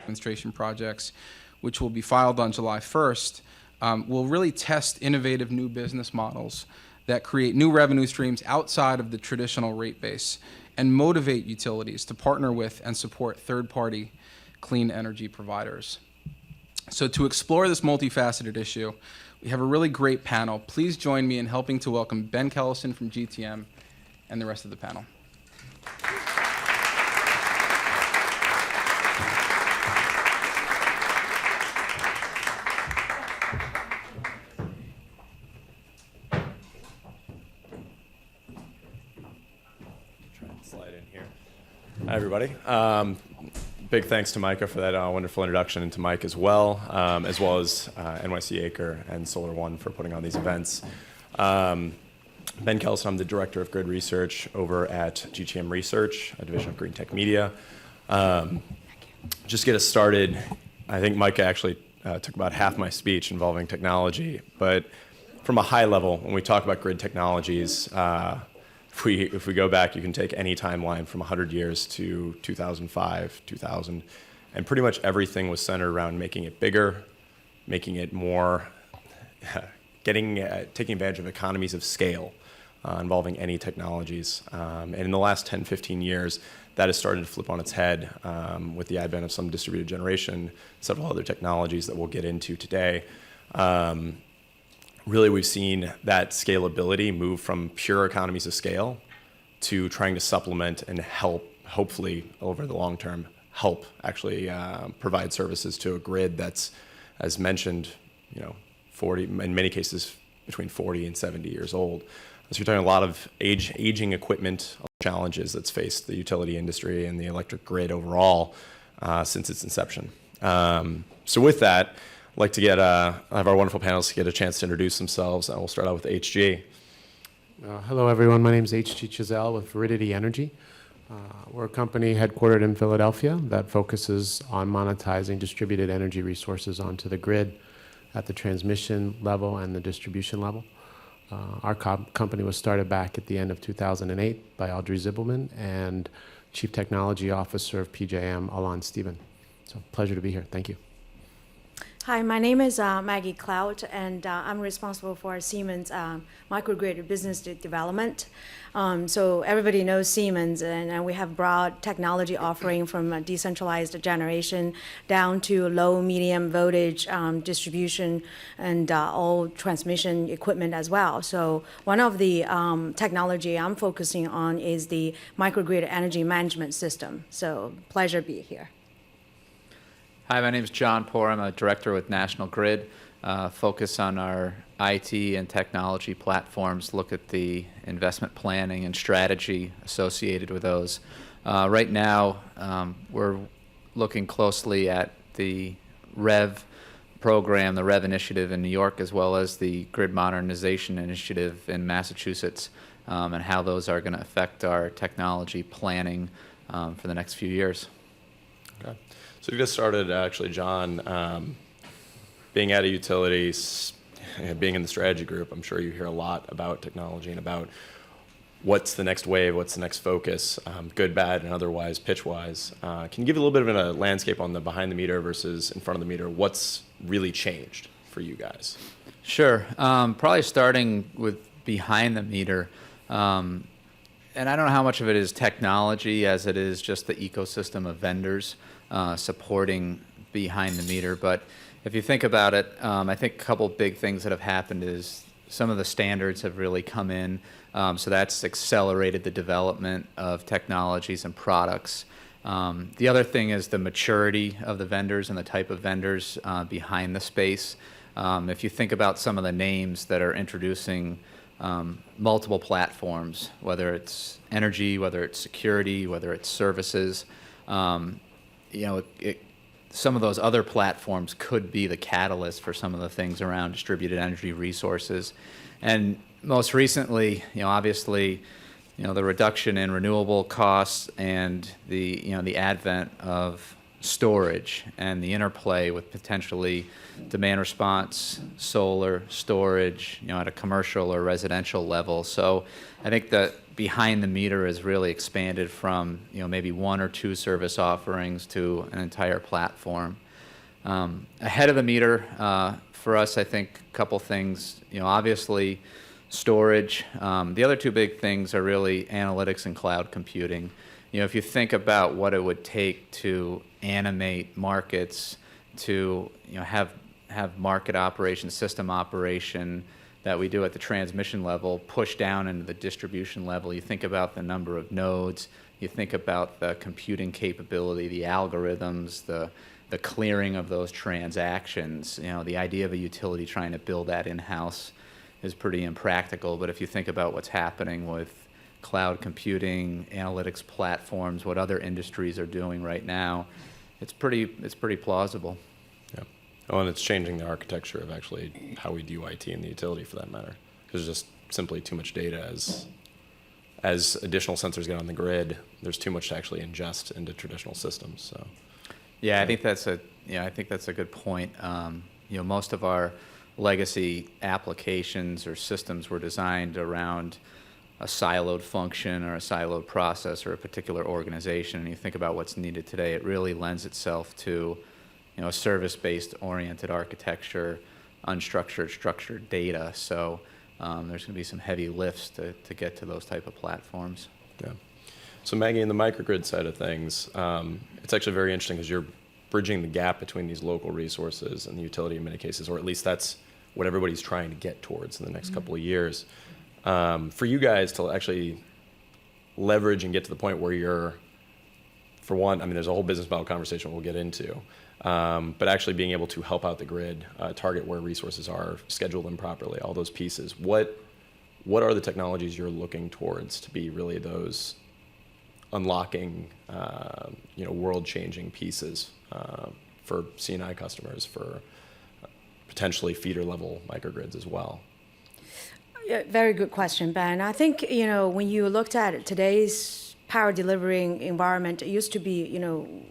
demonstration projects, which will be filed on July 1st, will really test innovative new business models that create new revenue streams outside of the traditional rate base and motivate utilities to partner with and support third-party clean energy providers. So to explore this multifaceted issue, we have a really great panel. Please join me in helping to welcome Ben Kellison from GTM and the rest of the panel. Slide in here. Hi, everybody. Big thanks to Micah for that wonderful introduction, and to Mike as well as NYC Acre and Solar One for putting on these events. Ben Kellison, I'm the Director of Grid Research over at GTM Research, a division of Green Tech Media. Just to get us started, I think Micah actually took about half my speech involving technology, but from a high level, when we talk about grid technologies, if we go back, you can take any timeline from 100 years to 2005, 2000, and pretty much everything was centered around making it bigger, making it more, taking advantage of economies of scale involving any technologies. And in the last 10, 15 years, that has started to flip on its head with the advent of some distributed generation, several other technologies that we'll get into today. Really, we've seen that scalability move from pure economies of scale to trying to supplement and help, hopefully, over the long term, help actually provide services to a grid that's, as mentioned, 40, in many cases, between 40 and 70 years old. So you're talking a lot of aging equipment challenges that's faced the utility industry and the electric grid overall since its inception. So with that, I'd like to have our wonderful panelists get a chance to introduce themselves, and we'll start out with HG. Hello, everyone. My name is H.G. Chazelle with Veridity Energy. We're a company headquartered in Philadelphia that focuses on monetizing distributed energy resources onto the grid at the transmission level and the distribution level. Our company was started back at the end of 2008 by Audrey Zibelman and Chief Technology Officer of PJM, Alon Steven. So pleasure to be here. Thank you. Hi, my name is Maggie Clout, and I'm responsible for Siemens microgrid business development. So everybody knows Siemens, and we have broad technology offering from decentralized generation down to low, medium voltage distribution and all transmission equipment as well. So one of the technology I'm focusing on is the microgrid energy management system. So pleasure to be here. Hi, my name is John Poor. I'm a director with National Grid. Focus on our IT and technology platforms, look at the investment planning and strategy associated with those. Right now, we're looking closely at the REV program, the REV initiative in New York, as well as the Grid Modernization Initiative in Massachusetts, and how those are going to affect our technology planning for the next few years. Okay. So to get started, actually, John, being at a utility, being in the strategy group, I'm sure you hear a lot about technology and about what's the next wave, what's the next focus, good, bad, and otherwise, pitch-wise. Can you give a little bit of a landscape on the behind the meter versus in front of the meter? What's really changed for you guys? Sure. Probably starting with behind the meter. And I don't know how much of it is technology as it is just the ecosystem of vendors supporting behind the meter. But if you think about it, I think a couple big things that have happened is some of the standards have really come in. So that's accelerated the development of technologies and products. The other thing is the maturity of the vendors and the type of vendors behind the space. If you think about some of the names that are introducing multiple platforms, whether it's energy, whether it's security, whether it's services, some of those other platforms could be the catalyst for some of the things around distributed energy resources. And most recently, obviously, the reduction in renewable costs and the advent of storage and the interplay with potentially demand response, solar storage, at a commercial or residential level. So I think that behind the meter has really expanded from, maybe one or two service offerings to an entire platform. Ahead of the meter, for us, I think a couple things, obviously storage. The other two big things are really analytics and cloud computing. If you think about what it would take to animate markets, to have market operation, system operation that we do at the transmission level push down into the distribution level. You think about the number of nodes, you think about the computing capability, the algorithms, the clearing of those transactions. The idea of a utility trying to build that in-house is pretty impractical, but if you think about what's happening with cloud computing, analytics platforms, what other industries are doing right now, it's pretty plausible. Yeah. Oh, and it's changing the architecture of actually how we do IT in the utility, for that matter. There's just simply too much data as additional sensors get on the grid. There's too much to actually ingest into traditional systems. So. Yeah, I think that's a good point. Most of our legacy applications or systems were designed around a siloed function or a siloed process or a particular organization. And you think about what's needed today, it really lends itself to, a service-based oriented architecture, unstructured, structured data. So there's going to be some heavy lifts to get to those type of platforms. Yeah. So Maggie, in the microgrid side of things, it's actually very interesting because you're bridging the gap between these local resources and the utility in many cases, or at least that's what everybody's trying to get towards in the next couple of years. For you guys to actually leverage and get to the point where you're, for one, there's a whole business model conversation we'll get into, but actually being able to help out the grid, target where resources are, schedule them properly, all those pieces. What are the technologies you're looking towards to be really those unlocking, world-changing pieces for C&I customers, for potentially feeder-level microgrids as well? Yeah, very good question, Ben. I think, when you looked at today's power delivering environment, it used to be,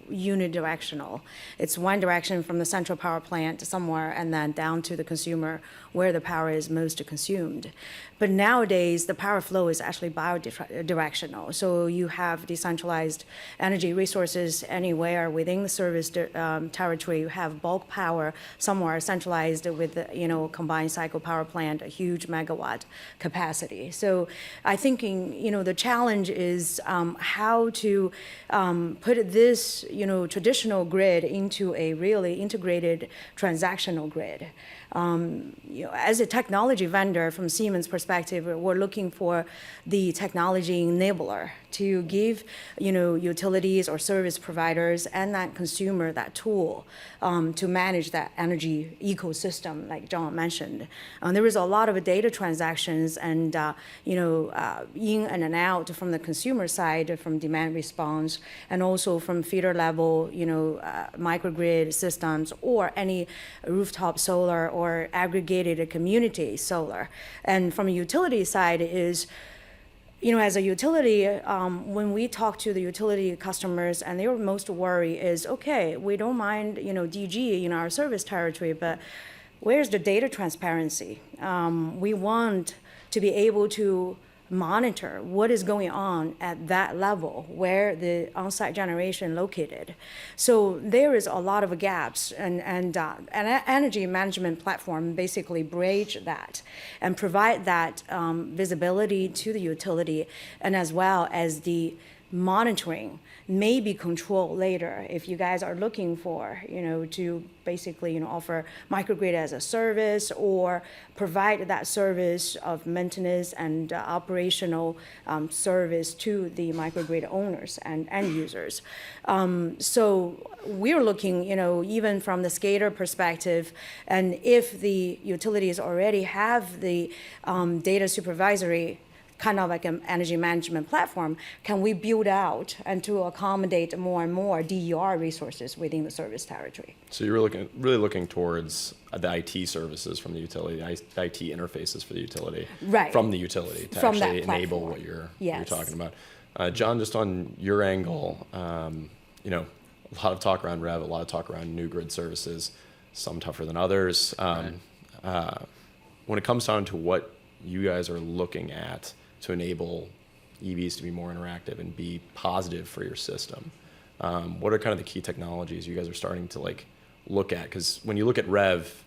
unidirectional. It's one direction from the central power plant to somewhere and then down to the consumer where the power is most consumed. But nowadays, the power flow is actually bidirectional. So you have decentralized energy resources anywhere within the service territory. You have bulk power somewhere centralized with, combined cycle power plant, a huge megawatt capacity. So I think, the challenge is how to put this, traditional grid into a really integrated transactional grid. As a technology vendor from Siemens' perspective, we're looking for the technology enabler to give, utilities or service providers and that consumer that tool to manage that energy ecosystem, like John mentioned. There is a lot of data transactions and, in and out from the consumer side, from demand response, and also from feeder level, microgrid systems or any rooftop solar or aggregated community solar. And from a utility side is, as a utility, when we talk to the utility customers, and their most worry is, okay, we don't mind, DG in our service territory, but where's the data transparency? We want to be able to monitor what is going on at that level where the on-site generation located. So there is a lot of gaps, and an energy management platform basically bridge that and provide that visibility to the utility, and as well as the monitoring, maybe control later if you guys are looking for, to basically, offer microgrid as a service or provide that service of maintenance and operational service to the microgrid owners and end users. So we're looking, even from the SCADA perspective, and if the utilities already have the data supervisory kind of like an energy management platform, can we build out and to accommodate more and more DER resources within the service territory? So you're really looking towards the IT services from the utility, the IT interfaces for the utility, right, from the utility to from actually that enable platform. what you're Yes. talking about. John, just on your angle, a lot of talk around REV, a lot of talk around new grid services, some tougher than others. When it comes down to what you guys are looking at to enable EVs to be more interactive and be positive for your system. What are kind of the key technologies you guys are starting to like look at? Because when you look at REV,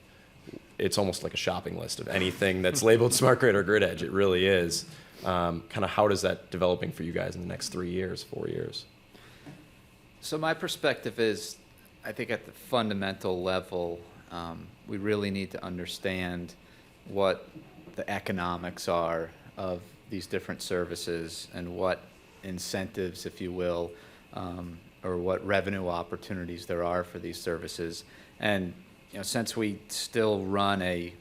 it's almost like a shopping list of anything that's labeled smart grid or grid edge. It really is. Kind of how does that developing for you guys in the next 3 years, 4 years? So my perspective is, I think at the fundamental level, we really need to understand what the economics are of these different services and what incentives, if you will, or what revenue opportunities there are for these services. And since we still run a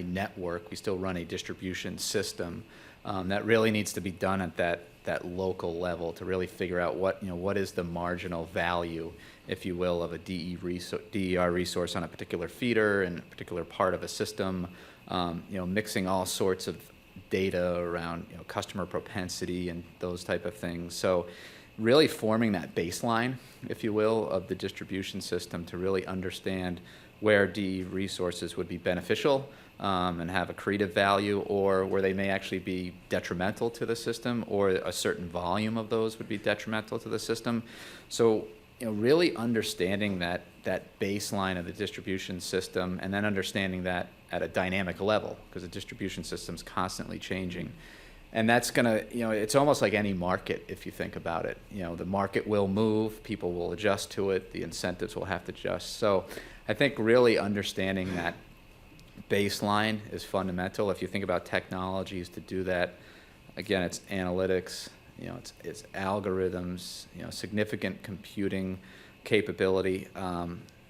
network, we still run a distribution system, that really needs to be done at that local level to really figure out what is the marginal value, if you will, of a DER resource on a particular feeder and a particular part of a system. Mixing all sorts of data around customer propensity and those type of things. So really forming that baseline, if you will, of the distribution system to really understand where DE resources would be beneficial and have accretive value, or where they may actually be detrimental to the system, or a certain volume of those would be detrimental to the system. So really understanding that baseline of the distribution system, and then understanding that at a dynamic level, because the distribution system's constantly changing. And that's gonna, it's almost like any market if you think about it. The market will move, people will adjust to it, the incentives will have to adjust. So I think really understanding that baseline is fundamental. If you think about technologies to do that, again, it's analytics, it's algorithms, significant computing capability.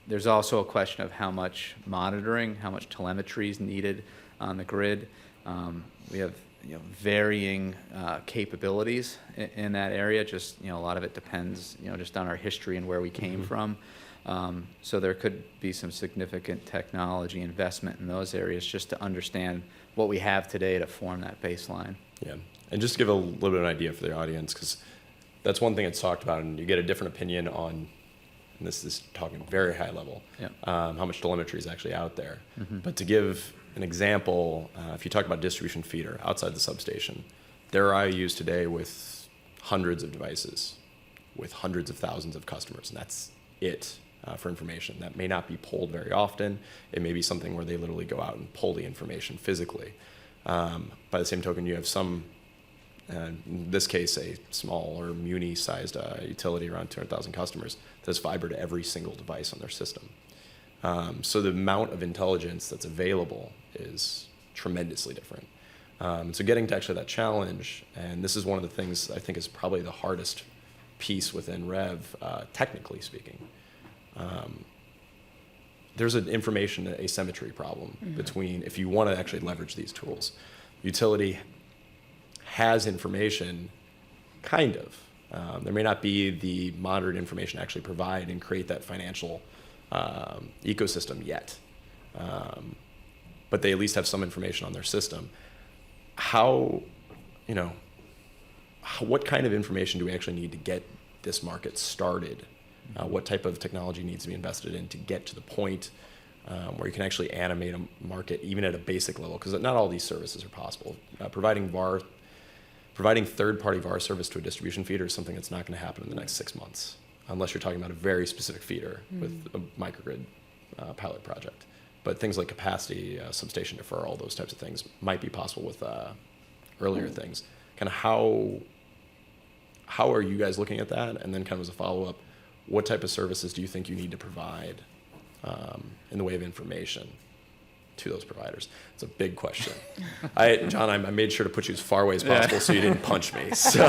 There's also a question of how much monitoring, how much telemetry is needed on the grid. We have varying capabilities in that area. Just a lot of it depends just on our history and where we came from. So there could be some significant technology investment in those areas just to understand what we have today to form that baseline. Yeah, and just to give a little bit of an idea for the audience, because that's one thing that's talked about, and you get a different opinion on, and this is talking very high level, how much telemetry is actually out there. But to give an example, if you talk about distribution feeder outside the substation, there are IOUs today with hundreds of devices, with hundreds of thousands of customers, and that's it for information. That may not be pulled very often. It may be something where they literally go out and pull the information physically. By the same token, you have some, in this case, a small or muni-sized utility around 200,000 customers that has fiber to every single device on their system. So the amount of intelligence that's available is tremendously different. So getting to actually that challenge, and this is one of the things I think is probably the hardest piece within REV, technically speaking. There's an information asymmetry problem between, if you want to actually leverage these tools, utility has information, kind of. There may not be the monitored information to actually provide and create that financial ecosystem yet. But they at least have some information on their system. What kind of information do we actually need to get this market started? What type of technology needs to be invested in to get to the point where you can actually animate a market even at a basic level? Because not all these services are possible. Providing third-party VAR service to a distribution feeder is something that's not going to happen in the next 6 months, unless you're talking about a very specific feeder with a microgrid pilot project. But things like capacity, substation deferral, all those types of things might be possible with earlier things. Kind of how are you guys looking at that? And then kind of as a follow-up, what type of services do you think you need to provide in the way of information to those providers? It's a big question. John, I made sure to put you as far away as possible so you didn't punch me. So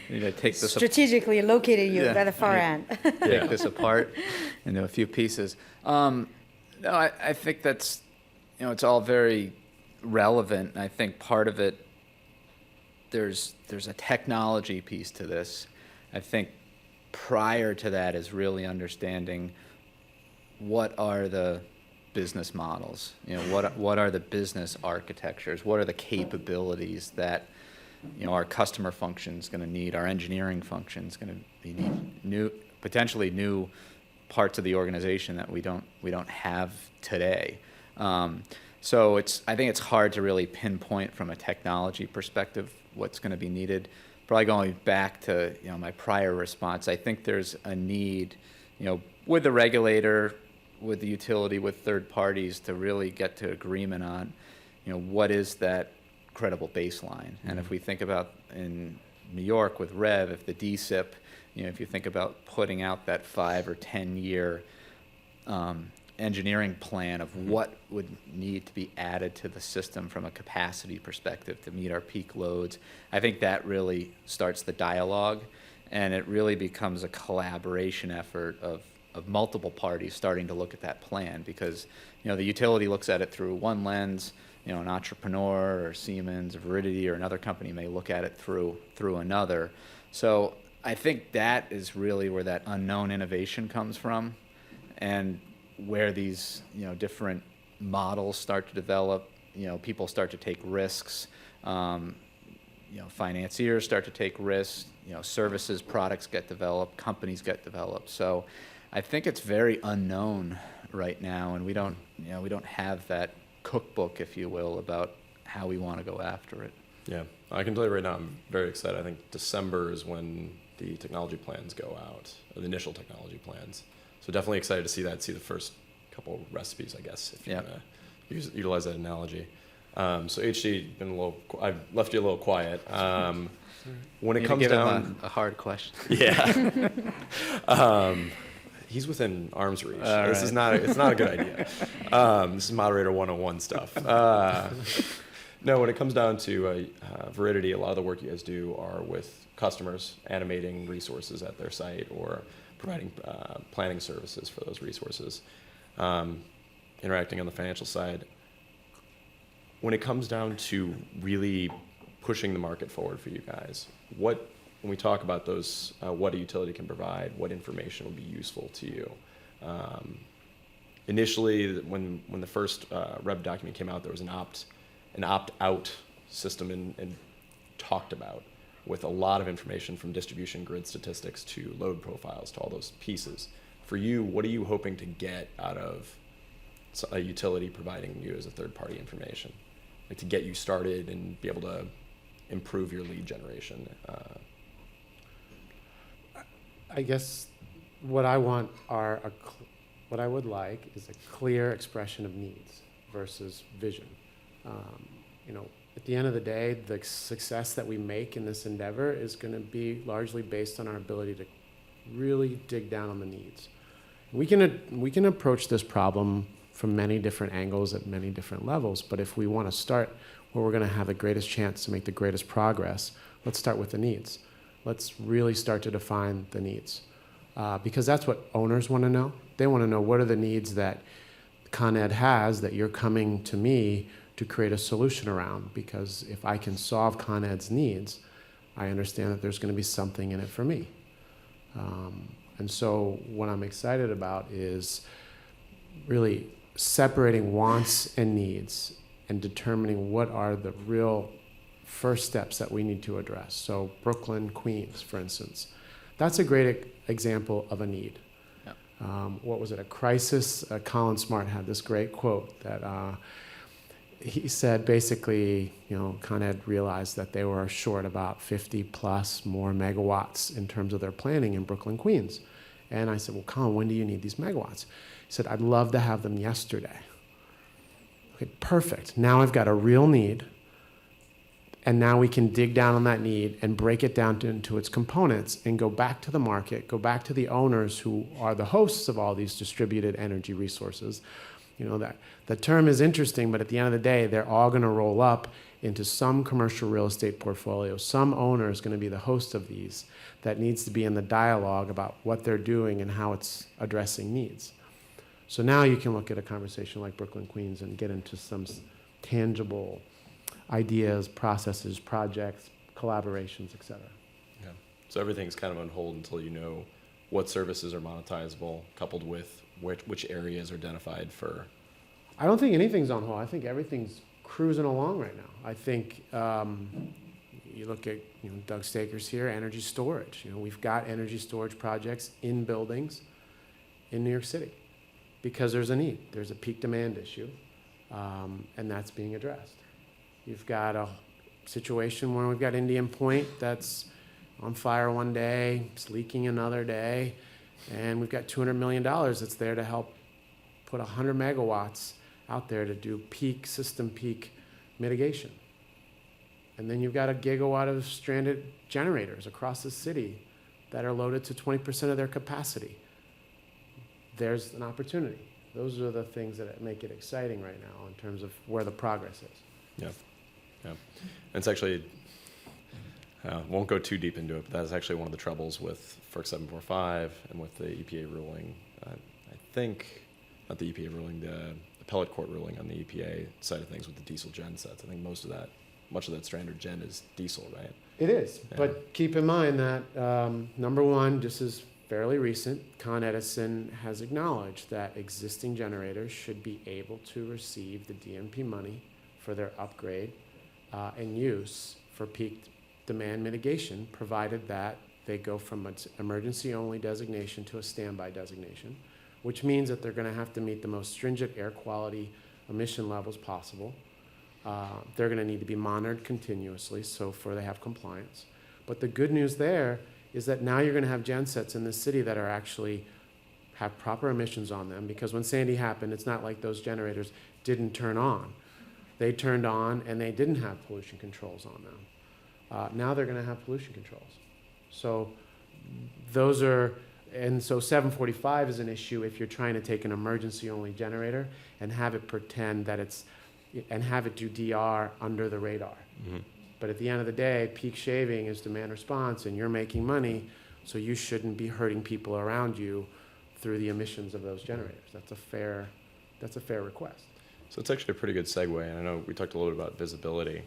You need to take this Strategically located you Yeah. at the far end. take this apart into a few pieces. No, I think that's, it's all very relevant. And I think part of it, there's a technology piece to this. I think prior to that is really understanding what are the business models, what are the business architectures, what are the capabilities that our customer function is going to need, our engineering function is going to need potentially new parts of the organization that we don't have today. So I think it's hard to really pinpoint from a technology perspective what's going to be needed. Probably going back to my prior response, I think there's a need, with the regulator, with the utility, with third parties to really get to agreement on, what is that credible baseline. And if we think about in New York with REV, if the DSIP, if you think about putting out that 5 or 10 year engineering plan of what would need to be added to the system from a capacity perspective to meet our peak loads, I think that really starts the dialogue, and it really becomes a collaboration effort of multiple parties starting to look at that plan, because the utility looks at it through one lens, an entrepreneur or Siemens or Veridity or another company may look at it through another. So I think that is really where that unknown innovation comes from, and where these different models start to develop. People start to take risks. Financiers start to take risks. Services, products get developed, companies get developed. So I think it's very unknown right now, and we don't have that cookbook, if you will, about how we want to go after it. Yeah, I can tell you right now, I'm very excited. I think December is when the technology plans go out, or the initial technology plans. So definitely excited to see that, see the first couple recipes, I guess, if you want to utilize that analogy. So HG, I've left you a little quiet. When it comes down, a hard question. yeah, he's within arm's reach. This is not. It's not a good idea. This is moderator 101 stuff. No, when it comes down to Veridity, a lot of the work you guys do are with customers, animating resources at their site or providing planning services for those resources, interacting on the financial side. When it comes down to really pushing the market forward for you guys, when we talk about those, what a utility can provide, what information will be useful to you? Initially, when the first REV document came out, there was an opt-out system and talked about, with a lot of information from distribution grid statistics to load profiles to all those pieces. For you, what are you hoping to get out of a utility providing you as a third-party information, like to get you started and be able to improve your lead generation? I guess what I want what I would like is a clear expression of needs versus vision. At the end of the day, the success that we make in this endeavor is going to be largely based on our ability to really dig down on the needs. We can approach this problem from many different angles at many different levels, but if we want to start where we're going to have the greatest chance to make the greatest progress, let's start with the needs. Let's really start to define the needs, because that's what owners want to know. They want to know, what are the needs that Con Ed has that you're coming to me to create a solution around? Because if I can solve Con Ed's needs, I understand that there's going to be something in it for me. And so what I'm excited about is really separating wants and needs and determining what are the real first steps that we need to address. So Brooklyn, Queens, for instance, that's a great example of a need. Yep. What was it, a crisis? Colin Smart had this great quote that he said basically, Con Ed realized that they were short about 50 plus more megawatts in terms of their planning in Brooklyn, Queens. And I said, well, Colin, when do you need these megawatts? He said, I'd love to have them yesterday. Okay, perfect. Now I've got a real need. And now we can dig down on that need and break it down into its components and go back to the market, go back to the owners who are the hosts of all these distributed energy resources. That the term is interesting, but at the end of the day, they're all going to roll up into some commercial real estate portfolio. Some owner is going to be the host of these that needs to be in the dialogue about what they're doing and how it's addressing needs. So now you can look at a conversation like Brooklyn, Queens and get into some tangible ideas, processes, projects, collaborations, et cetera. Yeah. So everything's kind of on hold until you know what services are monetizable, coupled with which areas are identified for. I don't think anything's on hold. I think everything's cruising along right now. I think you look at Doug Stakers here, energy storage. We've got energy storage projects in buildings in New York City because there's a need. There's a peak demand issue. and that's being addressed. You've got a situation where we've got Indian Point that's on fire one day, it's leaking another day, and we've got $200 million that's there to help put 100 megawatts out there to do system peak mitigation. And then you've got a gigawatt of stranded generators across the city that are loaded to 20% of their capacity. There's an opportunity. Those are the things that make it exciting right now in terms of where the progress is. Yeah, yeah. And it's actually, won't go too deep into it, but that's actually one of the troubles with FERC 745 and with the EPA ruling. I think, not the EPA ruling, the appellate court ruling on the EPA side of things with the diesel gen sets. I think much of that standard gen is diesel, right? It is, Yeah. but keep in mind that, number one, this is fairly recent. Con Edison has acknowledged that existing generators should be able to receive the DMP money for their upgrade and use for peak demand mitigation, provided that they go from an emergency-only designation to a standby designation, which means that they're going to have to meet the most stringent air quality emission levels possible. They're going to need to be monitored continuously, so they have compliance. But the good news there is that now you're going to have gensets in the city that are actually have proper emissions on them, because when Sandy happened, it's not like those generators didn't turn on. They turned on and they didn't have pollution controls on them. Now they're going to have pollution controls. So those are, and so 745 is an issue if you're trying to take an emergency-only generator and have it pretend that and have it do DR under the radar. Mm-hmm. But at the end of the day, peak shaving is demand response, and you're making money, so you shouldn't be hurting people around you through the emissions of those generators. That's a fair request. So it's actually a pretty good segue, and I know we talked a little bit about visibility.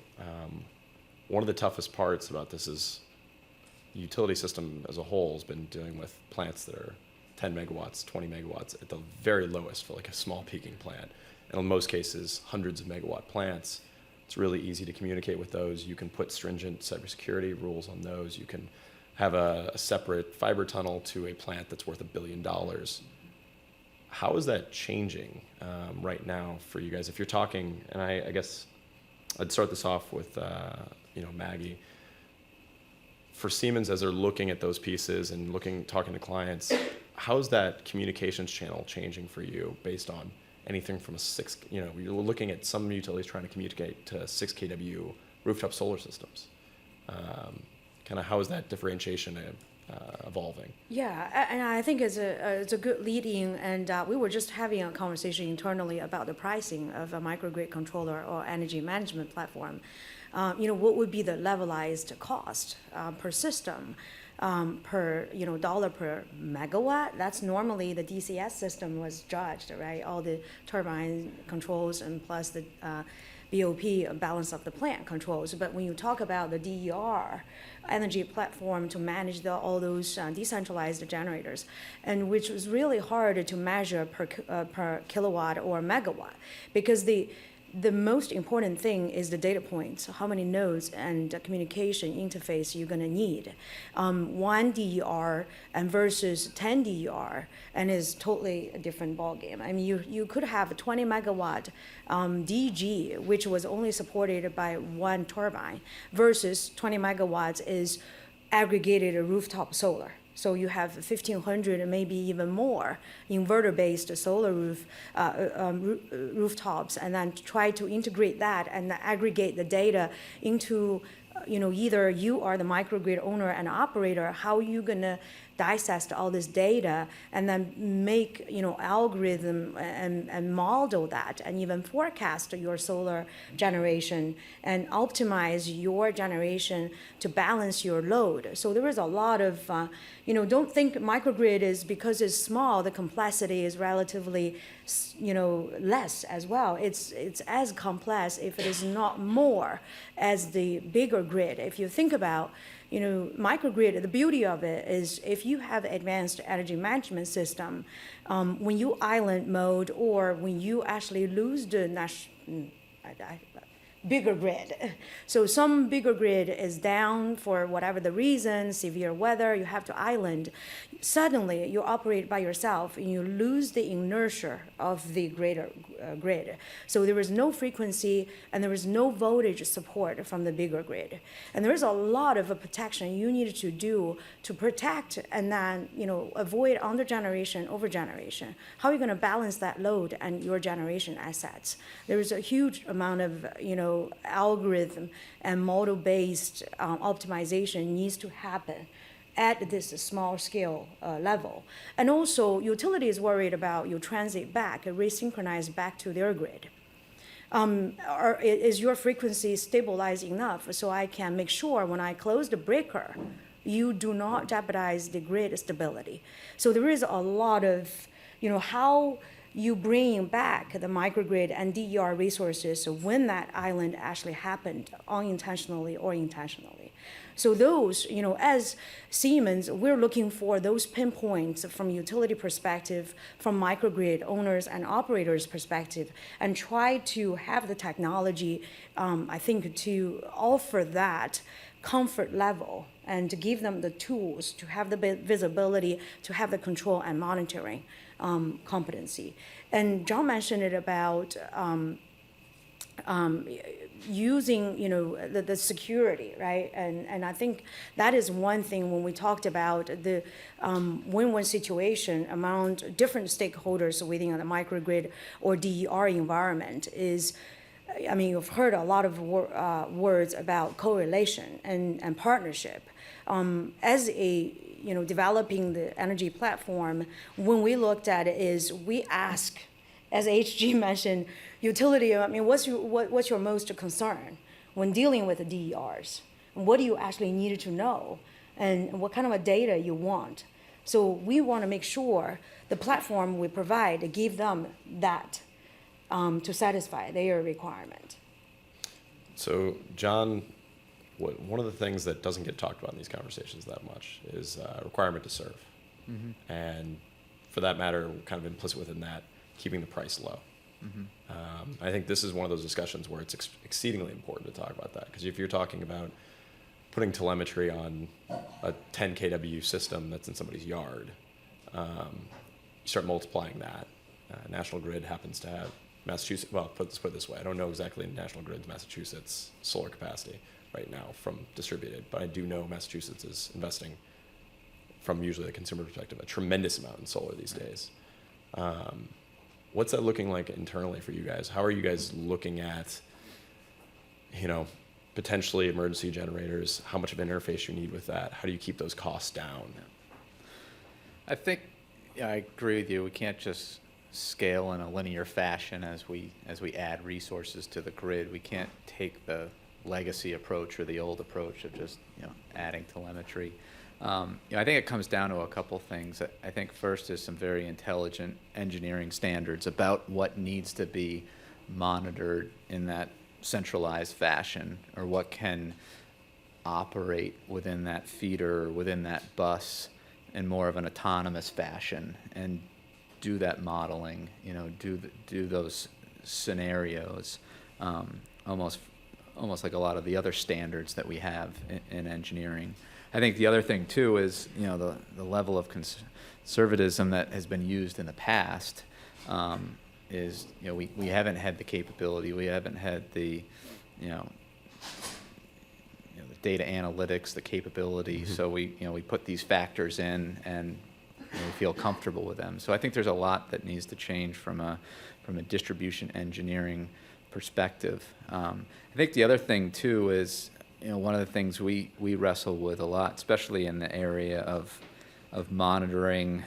One of the toughest parts about this is the utility system as a whole has been dealing with plants that are 10 megawatts, 20 megawatts at the very lowest for like a small peaking plant. And in most cases, hundreds of megawatt plants. It's really easy to communicate with those. You can put stringent cybersecurity rules on those. You can have a separate fiber tunnel to a plant that's worth $1 billion. How is that changing right now for you guys? If you're talking, and I guess I'd start this off with Maggie. For Siemens, as they're looking at those pieces and talking to clients, how's that communications channel changing for you based on anything from you're looking at some utilities trying to communicate to 6 kW rooftop solar systems. Kind of how is that differentiation evolving? Yeah, and I think it's a good lead-in, and we were just having a conversation internally about the pricing of a microgrid controller or energy management platform. What would be the levelized cost per system, per dollar per megawatt? That's normally the DCS system was judged, right? All the turbine controls and plus the BOP, balance of the plant controls. But when you talk about the DER energy platform to manage all those decentralized generators, and which was really hard to measure per kilowatt or megawatt, because the most important thing is the data points, how many nodes and communication interface you're going to need. 1 DER and versus 10 DER, and is totally a different ballgame. I mean, you could have a 20 megawatt DG, which was only supported by 1 turbine, versus 20 megawatts is aggregated rooftop solar. So you have 1,500 and maybe even more inverter-based solar rooftops, and then try to integrate that and aggregate the data into, either you are the microgrid owner and operator, how you gonna dissect all this data and then make, algorithm and model that and even forecast your solar generation and optimize your generation to balance your load. So there is a lot of, don't think microgrid is because it's small, the complexity is relatively, less as well. It's as complex, if it is not more, as the bigger grid. If you think about, microgrid, the beauty of it is if you have advanced energy management system, when you island mode or when you actually lose the bigger grid. So some bigger grid is down for whatever the reason, severe weather, you have to island. Suddenly you operate by yourself and you lose the inertia of the greater grid. So there was no frequency and there was no voltage support from the bigger grid. And there is a lot of protection you needed to do to protect and then, avoid under-generation, over-generation. How are you going to balance that load and your generation assets? There is a huge amount of, algorithm and model-based optimization needs to happen at this small scale level. And also, utility is worried about your transit back, resynchronize back to their grid. Is your frequency stabilized enough so I can make sure when I close the breaker, you do not jeopardize the grid stability? So there is a lot of, how you bring back the microgrid and DER resources when that island actually happened unintentionally or intentionally. So those, as Siemens, we're looking for those pinpoints from utility perspective, from microgrid owners and operators perspective, and try to have the technology, I think, to offer that comfort level and to give them the tools to have the visibility, to have the control and monitoring competency. And John mentioned it about using, the security, right? And I think that is one thing when we talked about the win-win situation among different stakeholders within the microgrid or DER environment is, you've heard a lot of words about correlation and partnership. As a, developing the energy platform, when we looked at it is we ask, as HG mentioned, utility, what's your most concern when dealing with the DERs? And what do you actually need to know? And what kind of a data you want? So we want to make sure the platform we provide give them that to satisfy their requirement. So, John, one of the things that doesn't get talked about in these conversations that much is requirement to serve. Mm-hmm. And for that matter, kind of implicit within that, keeping the price low. Mm-hmm. I think this is one of those discussions where it's exceedingly important to talk about that, because if you're talking about putting telemetry on a 10 kW system that's in somebody's yard, you start multiplying that. National Grid happens to have Massachusetts, well, let's put it this way, I don't know exactly National Grid's Massachusetts solar capacity right now from distributed, but I do know Massachusetts is investing, from usually the consumer perspective, a tremendous amount in solar these days. What's that looking like internally for you guys? How are you guys looking at, potentially emergency generators? How much of an interface you need with that? How do you keep those costs down? I think, I agree with you. We can't just scale in a linear fashion as we add resources to the grid. We can't take the legacy approach or the old approach of just adding telemetry. I think it comes down to a couple things. I think first is some very intelligent engineering standards about what needs to be monitored in that centralized fashion, or what can operate within that feeder or within that bus in more of an autonomous fashion, and do that modeling, do those scenarios, almost like a lot of the other standards that we have in engineering. I think the other thing too is, the level of conservatism that has been used in the past is, we haven't had the capability, we haven't had the, the data analytics, the capability. Mm-hmm. So we put these factors in and we feel comfortable with them. So I think there's a lot that needs to change from a distribution engineering perspective. I think the other thing too is, one of the things we wrestle with a lot, especially in the area of monitoring,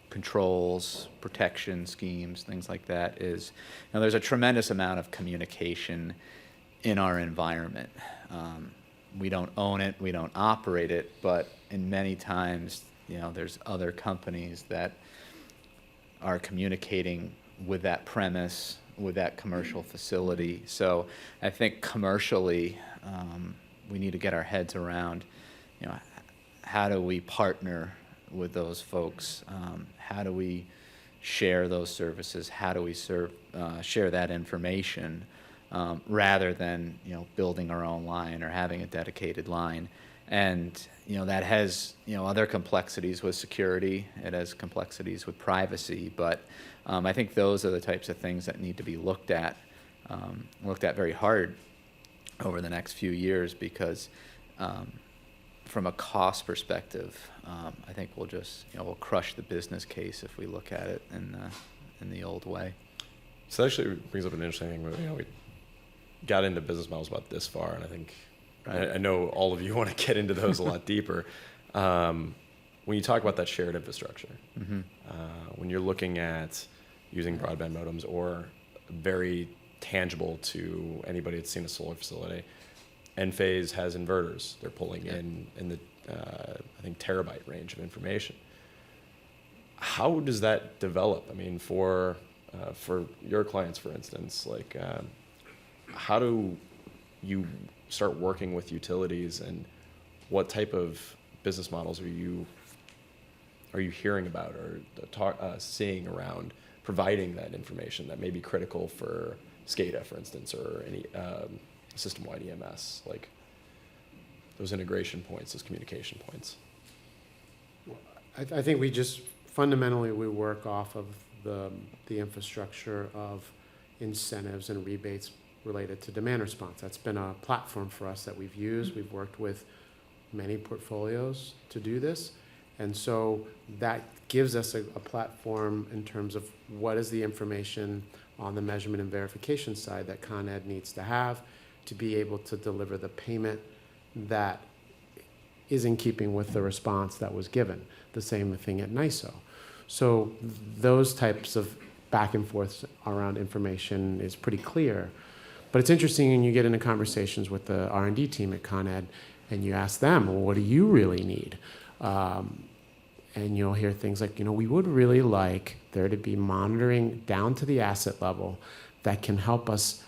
controls, protection schemes, things like that, is there's a tremendous amount of communication in our environment. We don't own it, we don't operate it, but in many times, there's other companies that are communicating with that premise, with that commercial facility. So I think commercially, we need to get our heads around, how do we partner with those folks? How do we share those services? How do we share that information? rather than building our own line or having a dedicated line. And that has other complexities with security. It has complexities with privacy. But I think those are the types of things that need to be looked at very hard over the next few years, because from a cost perspective, I think we'll just we'll crush the business case if we look at it in the old way. So that actually brings up an interesting thing. We got into business models about this far, and I think I know all of you want to get into those a lot deeper. When you talk about that shared infrastructure, when you're looking at using broadband modems, or very tangible to anybody that's seen a solar facility, Enphase has inverters. They're pulling in the I think terabyte range of information. How does that develop? I mean, for your clients, for instance, like how do you start working with utilities, and what type of business models are you hearing about or seeing around providing that information that may be critical for SCADA, for instance, or any system-wide EMS, like those integration points, those communication points? I think we just fundamentally we work off of the infrastructure of incentives and rebates related to demand response. That's been a platform for us that we've used. We've worked with many portfolios to do this. And so that gives us a platform in terms of what is the information on the measurement and verification side that Con Ed needs to have to be able to deliver the payment that is in keeping with the response that was given. The same thing at NYSO. So those types of back and forth around information is pretty clear. But it's interesting when you get into conversations with the R&D team at Con Ed and you ask them, well, what do you really need? And you'll hear things like, we would really like there to be monitoring down to the asset level that can help us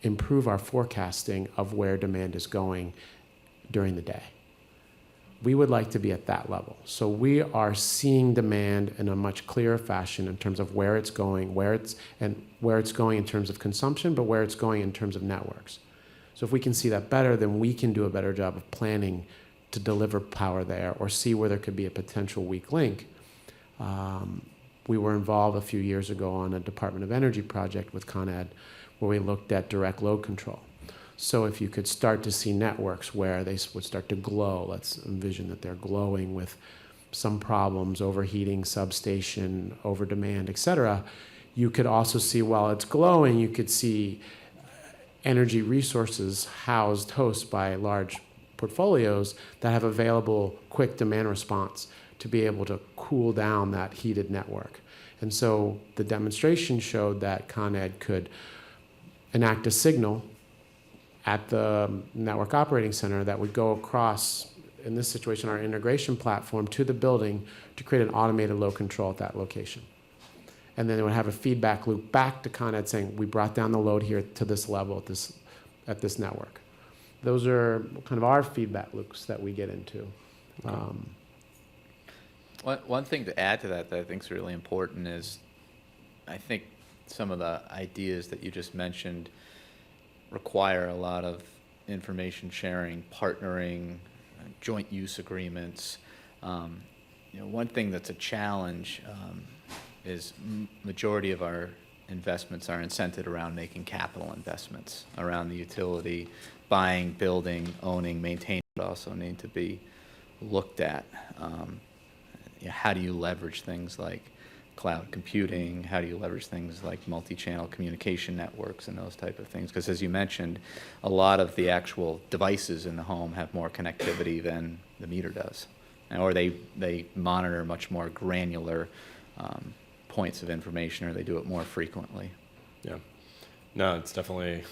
improve our forecasting of where demand is going during the day. We would like to be at that level. So we are seeing demand in a much clearer fashion in terms of where it's going, where it's going in terms of consumption, but where it's going in terms of networks. So if we can see that better, then we can do a better job of planning to deliver power there, or see where there could be a potential weak link. We were involved a few years ago on a Department of Energy project with Con Ed where we looked at direct load control. So if you could start to see networks where they would start to glow, let's envision that they're glowing with some problems, overheating, substation, over demand, et cetera, you could also see while it's glowing, you could see energy resources host by large portfolios that have available quick demand response to be able to cool down that heated network. And so the demonstration showed that Con Ed could enact a signal at the network operating center that would go across, in this situation, our integration platform to the building to create an automated load control at that location. And then it would have a feedback loop back to Con Ed saying, we brought down the load here to this level at this network. Those are kind of our feedback loops that we get into. One thing to add to that I think is really important is, I think some of the ideas that you just mentioned require a lot of information sharing, partnering, joint use agreements. One thing that's a challenge is majority of our investments are incented around making capital investments around the utility, buying, building, owning, maintaining, but also need to be looked at. How do you leverage things like cloud computing? How do you leverage things like multi-channel communication networks and those type of things? Because as you mentioned, a lot of the actual devices in the home have more connectivity than the meter does. Or they monitor much more granular points of information, or they do it more frequently. Yeah. No, it's definitely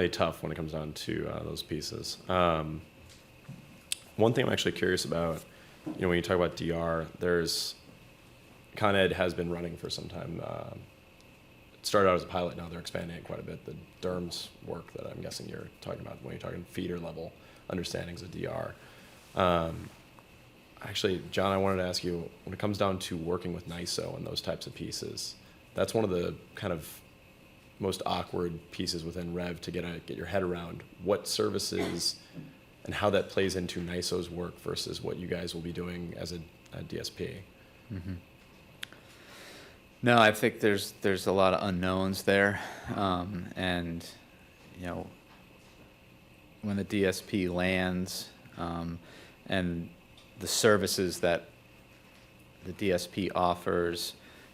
tough when it comes down to those pieces. One thing I'm actually curious about, when you talk about DR, Con Ed has been running for some time. It started out as a pilot, now they're expanding it quite a bit. The DERMS work that I'm guessing you're talking about when you're talking feeder level understandings of DR. Actually, John, I wanted to ask you, when it comes down to working with NYSO and those types of pieces, that's one of the kind of most awkward pieces within Rev to get your head around what services and how that plays into NYSO's work versus what you guys will be doing as a DSP. No, I think there's a lot of unknowns there, and when the DSP lands, and the services that the DSP offers,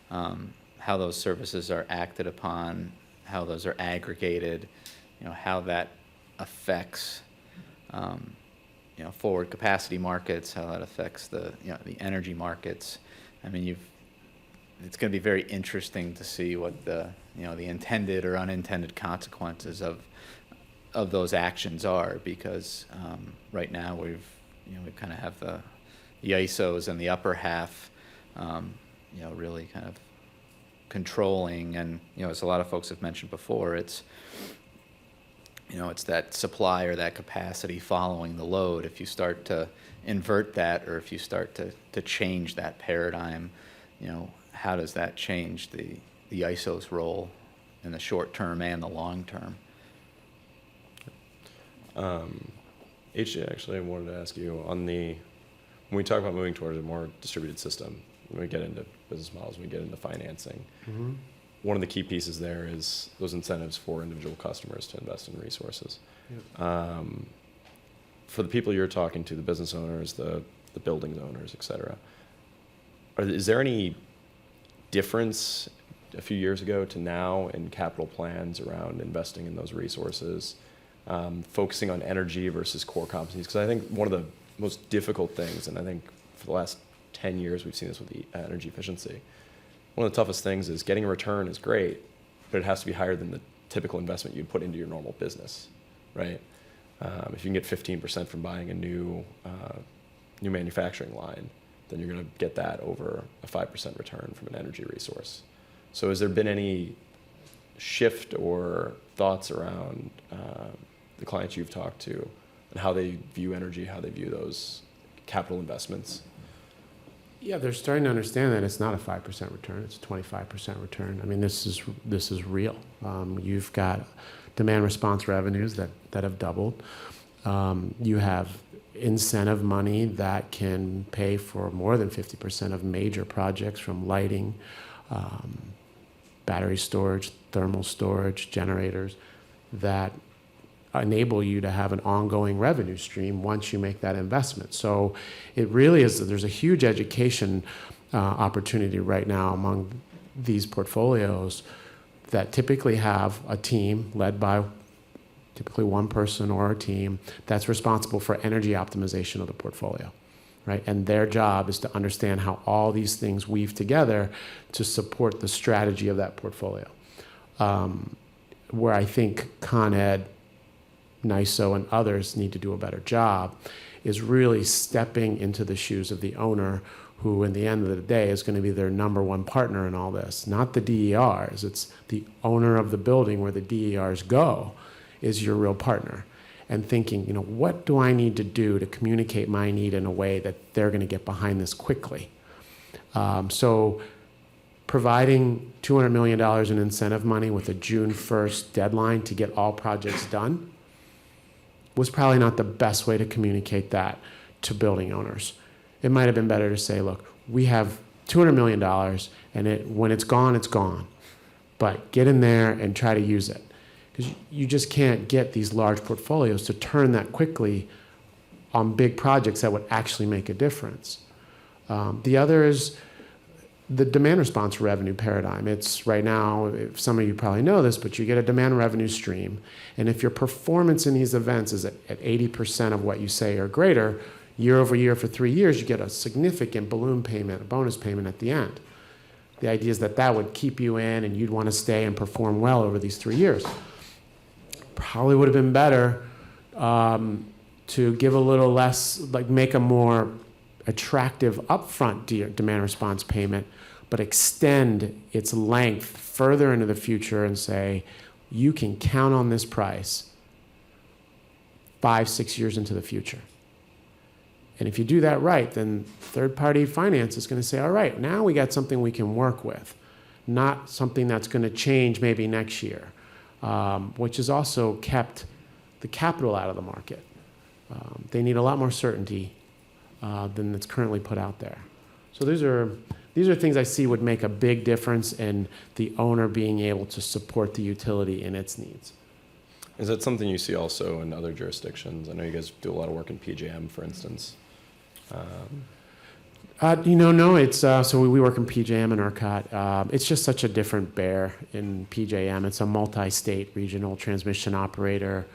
how those services are acted upon, how those are aggregated, how that affects forward capacity markets, how that affects the the energy markets. I mean, it's going to be very interesting to see what the the intended or unintended consequences of those actions are, because right now we kind of have the ISOs in the upper half, really kind of controlling, and as a lot of folks have mentioned before, it's it's that supply or that capacity following the load. If you start to invert that, or if you start to change that paradigm, how does that change the ISO's role in the short term and the long term? HJ, actually, I wanted to ask you when we talk about moving towards a more distributed system, when we get into business models, when we get into financing, one of the key pieces there is those incentives for individual customers to invest in resources. Yep. For the people you're talking to, the business owners, the buildings owners, et cetera, is there any difference a few years ago to now in capital plans around investing in those resources, focusing on energy versus core competencies? Because I think one of the most difficult things, and I think for the last 10 years we've seen this with the energy efficiency, one of the toughest things is getting a return is great, but it has to be higher than the typical investment you'd put into your normal business, right? If you can get 15% from buying a new manufacturing line, then you're going to get that over a 5% return from an energy resource. So has there been any shift or thoughts around the clients you've talked to and how they view energy, how they view those capital investments? Yeah, they're starting to understand that it's not a 5% return; it's a 25% return. I mean, this is real. You've got demand response revenues that have doubled. You have incentive money that can pay for more than 50% of major projects, from lighting, battery storage, thermal storage, generators, that enable you to have an ongoing revenue stream once you make that investment. So it really is, there's a huge education opportunity right now among these portfolios that typically have a team led by typically one person or a team that's responsible for energy optimization of the portfolio, right? And their job is to understand how all these things weave together to support the strategy of that portfolio. Where I think Con Ed, NYSO, and others need to do a better job is really stepping into the shoes of the owner, who in the end of the day is going to be their number one partner in all this. Not the DERs, it's the owner of the building where the DERs go is your real partner. And thinking, what do I need to do to communicate my need in a way that they're going to get behind this quickly? So providing $200 million in incentive money with a June 1st deadline to get all projects done was probably not the best way to communicate that to building owners. It might have been better to say, look, we have $200 million, and when it's gone, it's gone. But get in there and try to use it. Because you just can't get these large portfolios to turn that quickly on big projects that would actually make a difference. The other is the demand response revenue paradigm. It's right now, some of you probably know this, but you get a demand revenue stream. And if your performance in these events is at 80% of what you say or greater, year over year for 3 years, you get a significant balloon payment, a bonus payment at the end. The idea is that would keep you in and you'd want to stay and perform well over these 3 years. Probably would have been better to give a little less, make a more attractive upfront demand response payment, but extend its length further into the future and say, you can count on this price 5-6 years into the future. And if you do that right, then third-party finance is going to say, all right, now we got something we can work with. not something that's going to change maybe next year, which has also kept the capital out of the market. They need a lot more certainty than that's currently put out there. So these are things I see would make a big difference in the owner being able to support the utility in its needs. Is that something you see also in other jurisdictions? I know you guys do a lot of work in PJM, for instance. No, it's so we work in PJM and ERCOT. It's just such a different bear in PJM. It's a multi-state regional transmission operator,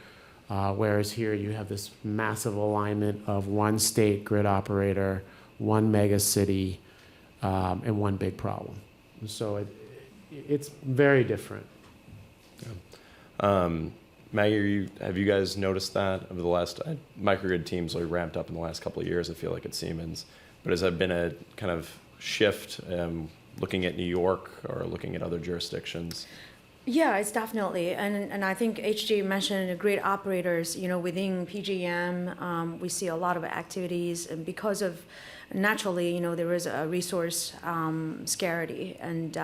whereas here you have this massive alignment of one state grid operator, one mega city, and one big problem. So it's very different. Maggie, have you guys noticed that over the last microgrid teams really ramped up in the last couple of years? I feel like at Siemens, but has that been a kind of shift looking at New York or looking at other jurisdictions? Yeah, it's definitely, and I think HG mentioned grid operators. Within PJM, we see a lot of activities, and because of naturally, there is a resource scarcity and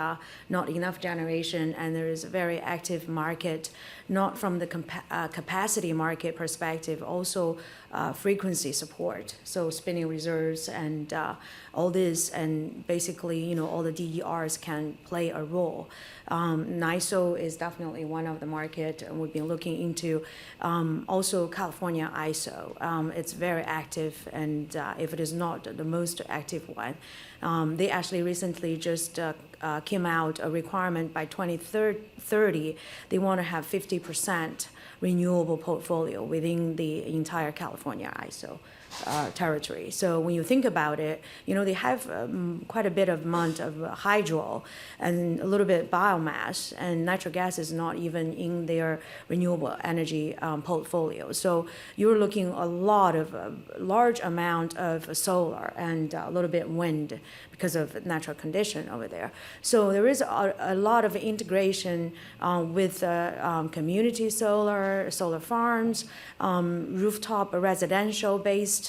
not enough generation, and there is a very active market, not from the capacity market perspective, also frequency support, so spinning reserves and all this, and basically, all the DERs can play a role. NISO is definitely one of the market, and we've been looking into also California ISO. It's very active, and if it is not the most active one, they actually recently just came out a requirement by 2030. They want to have 50% renewable portfolio within the entire California ISO territory. So when you think about it, they have quite a bit of amount of hydro and a little bit biomass, and natural gas is not even in their renewable energy portfolio. So you're looking a large amount of solar and a little bit wind because of natural condition over there. So there is a lot of integration with community solar farms, rooftop residential based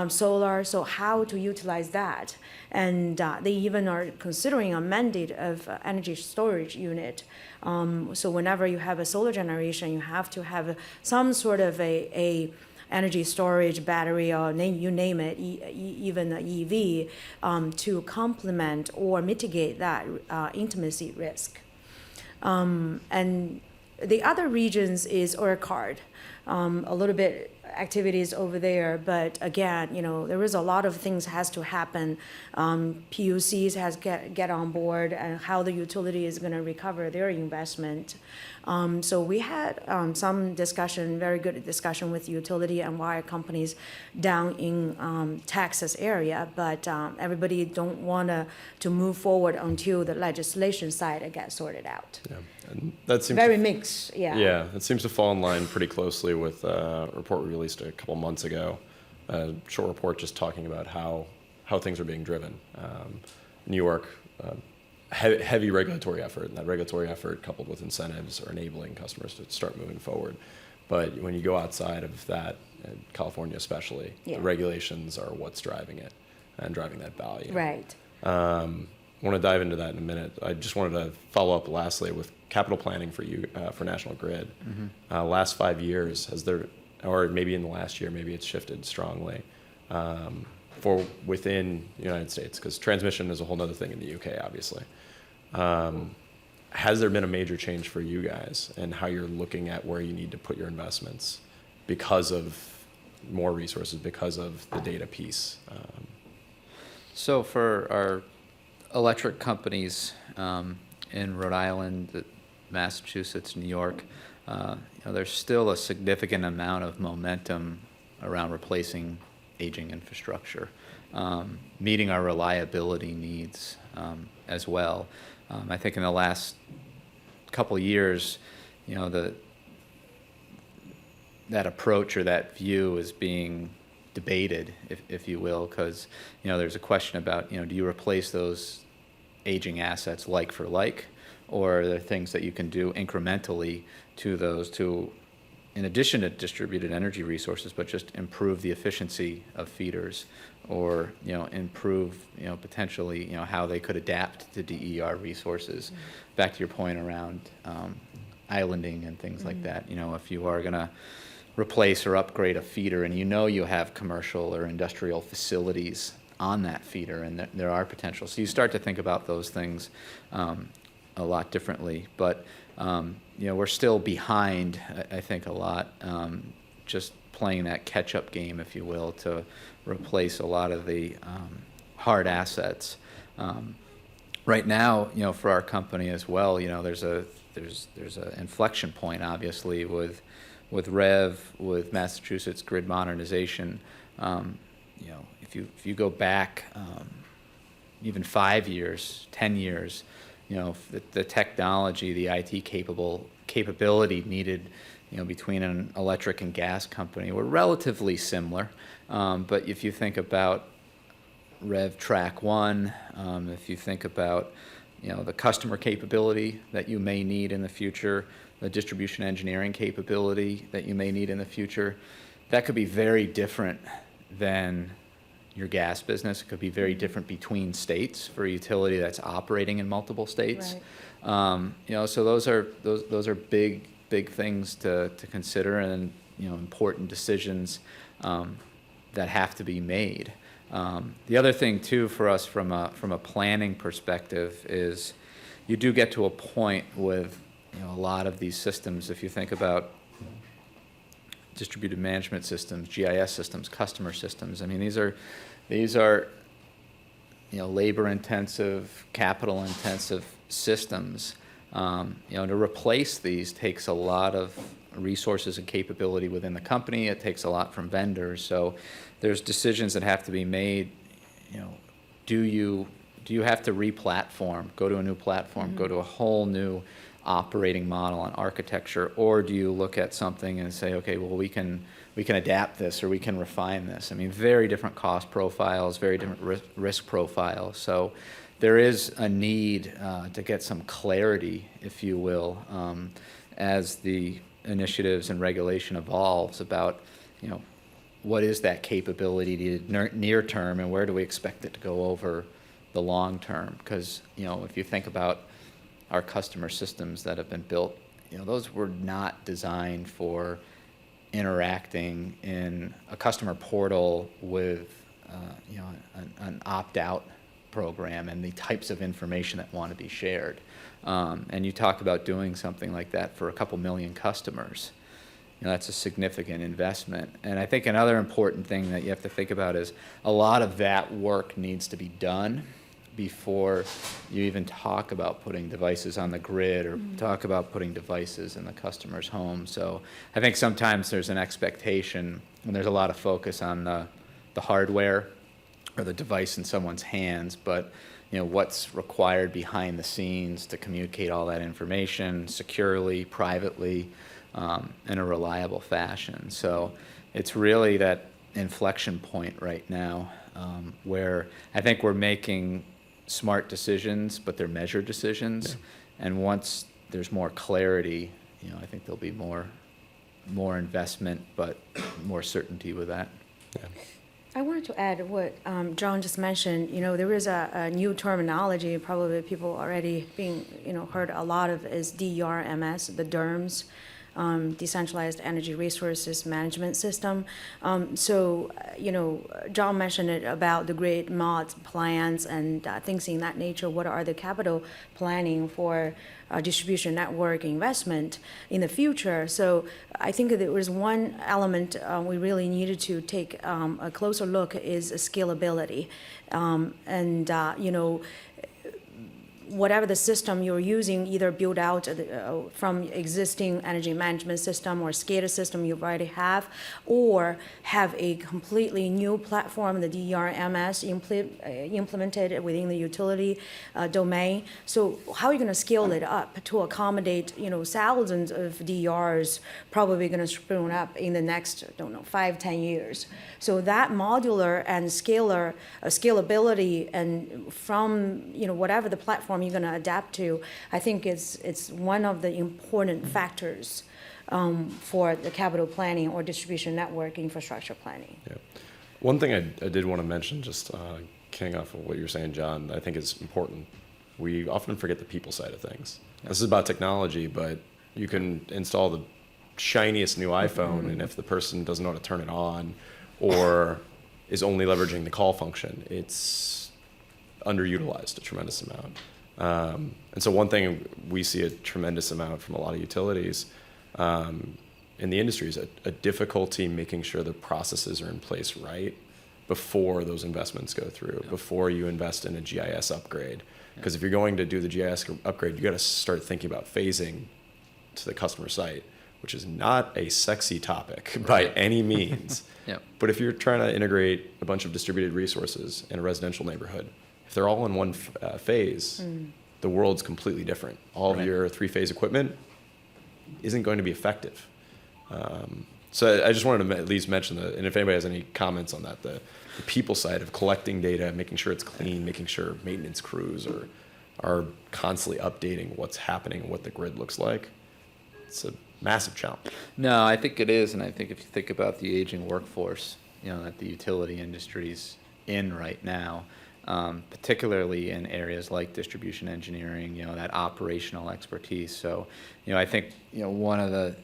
solar, so how to utilize that. And they even are considering a mandate of energy storage unit. So whenever you have a solar generation, you have to have some sort of a energy storage battery, or you name it, even an EV, to complement or mitigate that intermittency risk. And the other regions is ERCOT. A little bit activities over there, but again, there is a lot of things has to happen. PUCs has get on board, and how the utility is going to recover their investment. So we had some discussion, very good discussion with utility and wire companies down in Texas area, but everybody don't want to move forward until the legislation side gets sorted out. Yeah, and that seems very mixed. Yeah. Yeah, it seems to fall in line pretty closely with a report we released a couple months ago. A short report just talking about how things are being driven. New York. Heavy regulatory effort, and that regulatory effort coupled with incentives are enabling customers to start moving forward. But when you go outside of that, California especially, yeah, the regulations are what's driving it and driving that value. Right. I want to dive into that in a minute. I just wanted to follow up lastly with capital planning for you, for National Grid. Mm-hmm. Last 5 years, has there, or maybe in the last year, maybe it's shifted strongly for within the United States, because transmission is a whole other thing in the UK, obviously. Has there been a major change for you guys and how you're looking at where you need to put your investments because of more resources, because of the data piece? So for our electric companies in Rhode Island, Massachusetts, New York, there's still a significant amount of momentum around replacing aging infrastructure, meeting our reliability needs as well. I think in the last couple of years, that approach or that view is being debated, if you will, because there's a question about do you replace those aging assets like for like, or are there things that you can do incrementally to those to in addition to distributed energy resources, but just improve the efficiency of feeders, or improve potentially how they could adapt to DER resources. Back to your point around islanding and things like that. If you are going to replace or upgrade a feeder, and you have commercial or industrial facilities on that feeder, and there are potential. So you start to think about those things a lot differently. But we're still behind, I think, a lot, just playing that catch-up game, if you will, to replace a lot of the hard assets. Right now, for our company as well, there's a inflection point, obviously, with REV, with Massachusetts grid modernization. If you go back even 5 years, 10 years, the technology, the IT capability needed, between an electric and gas company were relatively similar. But if you think about REV Track 1, if you think about the customer capability that you may need in the future, the distribution engineering capability that you may need in the future, that could be very different than your gas business. It could be very different between states for a utility that's operating in multiple states. Right. So those are big things to consider, and important decisions that have to be made. The other thing too for us from a planning perspective is you do get to a point with a lot of these systems. If you think about distributed management systems, GIS systems, customer systems, I mean these are labor intensive, capital intensive systems. To replace these takes a lot of resources and capability within the company. It takes a lot from vendors. So there's decisions that have to be made. Do you have to re-platform, go to a new platform, go to a whole new operating model and architecture, or do you look at something and say, okay, well, we can adapt this, or we can refine this? I mean, very different cost profiles, very different risk profiles. So there is a need to get some clarity, if you will, as the initiatives and regulation evolves about, what is that capability near term, and where do we expect it to go over the long term? Because, if you think about our customer systems that have been built, those were not designed for interacting in a customer portal with, an opt-out program and the types of information that want to be shared. And you talk about doing something like that for a couple million customers. That's a significant investment. And I think another important thing that you have to think about is a lot of that work needs to be done before you even talk about putting devices on the grid, or talk about putting devices in the customer's home. So I think sometimes there's an expectation, and there's a lot of focus on the hardware or the device in someone's hands, but what's required behind the scenes to communicate all that information securely, privately, in a reliable fashion. So it's really that inflection point right now, where I think we're making smart decisions, but they're measured decisions. Yeah. And once there's more clarity, I think there'll be more investment, but more certainty with that. Yeah. I wanted to add what John just mentioned. There is a new terminology, probably people already being, heard a lot of, is DERMS, the DERMS, Decentralized Energy Resources Management System. John mentioned it about the grid mod plans and things in that nature. What are the capital planning for distribution network investment in the future? So I think there was one element we really needed to take a closer look is scalability. Whatever the system you're using, either build out from existing energy management system or SCADA system you already have, or have a completely new platform, the DERMS, implemented within the utility domain. So how are you going to scale it up to accommodate, thousands of DERs probably going to spring up in the next, 5-10 years. So that modular and scalability, and from, whatever the platform you're going to adapt to, I think it's one of the important factors for the capital planning or distribution network infrastructure planning. Yeah. One thing I did want to mention, just keying off of what you're saying, John, I think is important. We often forget the people side of things. This is about technology, but you can install the shiniest new iPhone, and if the person doesn't know how to turn it on or is only leveraging the call function, it's underutilized a tremendous amount. And so one thing we see a tremendous amount from a lot of utilities in the industry is a difficulty making sure the processes are in place right before those investments go through, before you invest in a GIS upgrade. Because if you're going to do the GIS upgrade, you got to start thinking about phasing to the customer site, which is not a sexy topic by any means. Yep. But if you're trying to integrate a bunch of distributed resources in a residential neighborhood, if they're all in one phase, the world's completely different. All of your three-phase equipment isn't going to be effective. So I just wanted to at least mention that, and if anybody has any comments on that, the people side of collecting data, making sure it's clean, making sure maintenance crews are constantly updating what's happening and what the grid looks like, it's a massive challenge. No, I think it is, and I think if you think about the aging workforce, that the utility industry's in right now, particularly in areas like distribution engineering, that operational expertise. So, I think one of the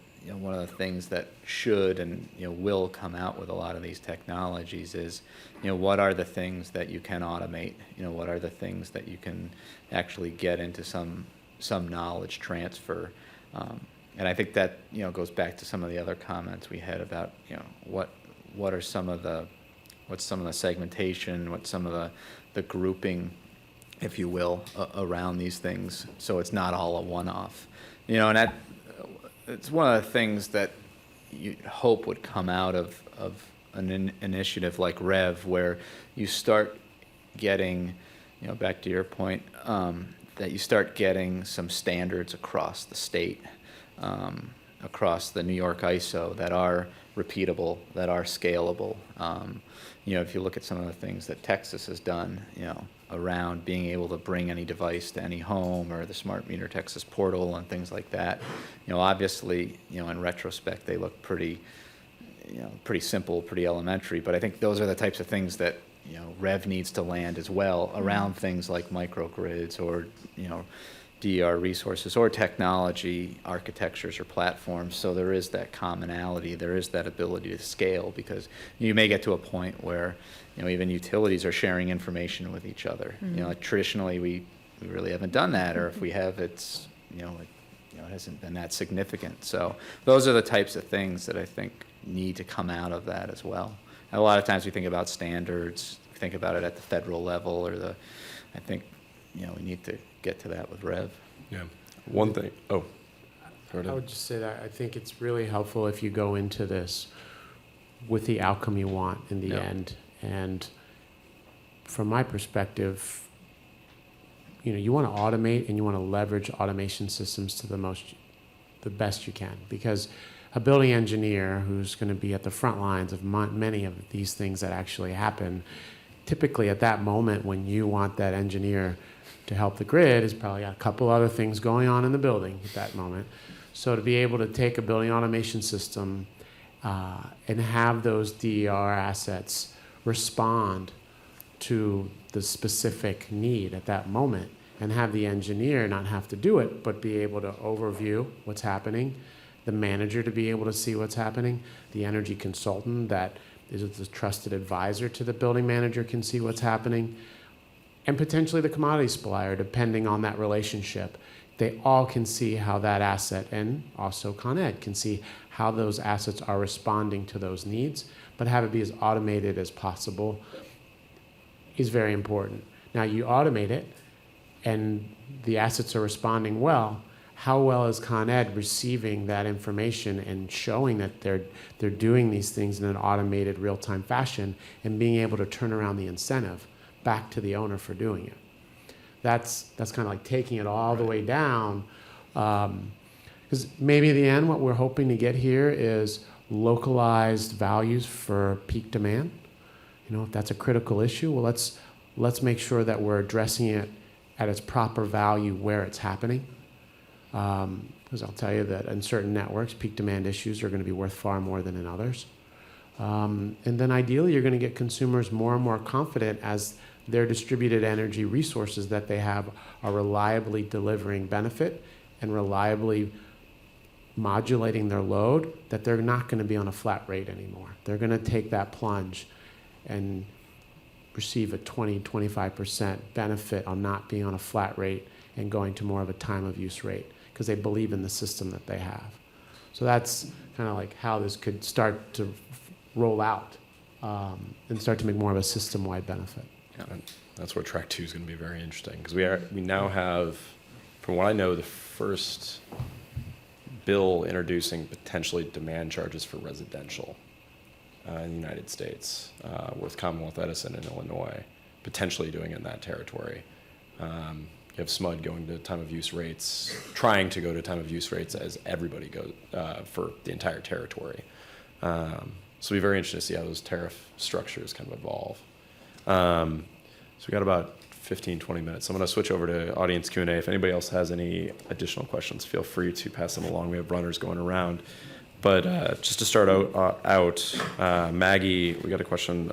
things that should and will come out with a lot of these technologies is, what are the things that you can automate? What are the things that you can actually get into some knowledge transfer? And I think that goes back to some of the other comments we had about what's some of the segmentation, what's some of the grouping, if you will, around these things, so it's not all a one-off. And that it's one of the things that you hope would come out of an initiative like REV, where you start getting, back to your point, that you start getting some standards across the state, across the New York ISO that are repeatable, that are scalable. If you look at some of the things that Texas has done, around being able to bring any device to any home, or the Smart Meter Texas portal and things like that, obviously, in retrospect, they look pretty simple, pretty elementary. But I think those are the types of things that REV needs to land as well around things like microgrids or DER resources or technology architectures or platforms. So there is that commonality, there is that ability to scale, because you may get to a point where even utilities are sharing information with each other. Traditionally we really haven't done that, or if we have, it's it hasn't been that significant. So those are the types of things that I think need to come out of that as well. And a lot of times we think about standards, we think about it at the federal level, or I think we need to get to that with REV. Yeah. One thing. Oh, I would just say that I think it's really helpful if you go into this with the outcome you want in the end. And from my perspective, you want to automate and you want to leverage automation systems to the best you can, because a building engineer who's going to be at the front lines of many of these things that actually happen, typically at that moment when you want that engineer to help the grid, is probably got a couple other things going on in the building at that moment. So to be able to take a building automation system and have those DER assets respond to the specific need at that moment, and have the engineer not have to do it, but be able to overview what's happening, the manager to be able to see what's happening, the energy consultant that is the trusted advisor to the building manager can see what's happening, and potentially the commodity supplier, depending on that relationship. They all can see how that asset, and also Con Ed can see how those assets are responding to those needs, but have it be as automated as possible is very important. Now you automate it and the assets are responding well. How well is Con Ed receiving that information and showing that they're doing these things in an automated real-time fashion, and being able to turn around the incentive back to the owner for doing it? That's kind of like taking it all the way down, because maybe in the end what we're hoping to get here is localized values for peak demand. If that's a critical issue, well, let's make sure that we're addressing it at its proper value where it's happening. because I'll tell you that in certain networks, peak demand issues are going to be worth far more than in others. And then ideally, you're going to get consumers more and more confident as their distributed energy resources that they have are reliably delivering benefit and reliably modulating their load, that they're not going to be on a flat rate anymore. They're going to take that plunge and receive a 20-25% benefit on not being on a flat rate and going to more of a time of use rate because they believe in the system that they have. So that's kind of like how this could start to roll out and start to make more of a system-wide benefit. Yeah, and that's where track 2 is going to be very interesting because we now have, from what I know, the first bill introducing potentially demand charges for residential in the United States with Commonwealth Edison in Illinois, potentially doing it in that territory. You have SMUD going to time of use rates, trying to go to time of use rates as everybody goes for the entire territory. So it'll be very interesting to see how those tariff structures kind of evolve. So we got about 15, 20 minutes. I'm going to switch over to audience Q&A. If anybody else has any additional questions, feel free to pass them along. We have runners going around. But just to start out, Maggie, we got a question,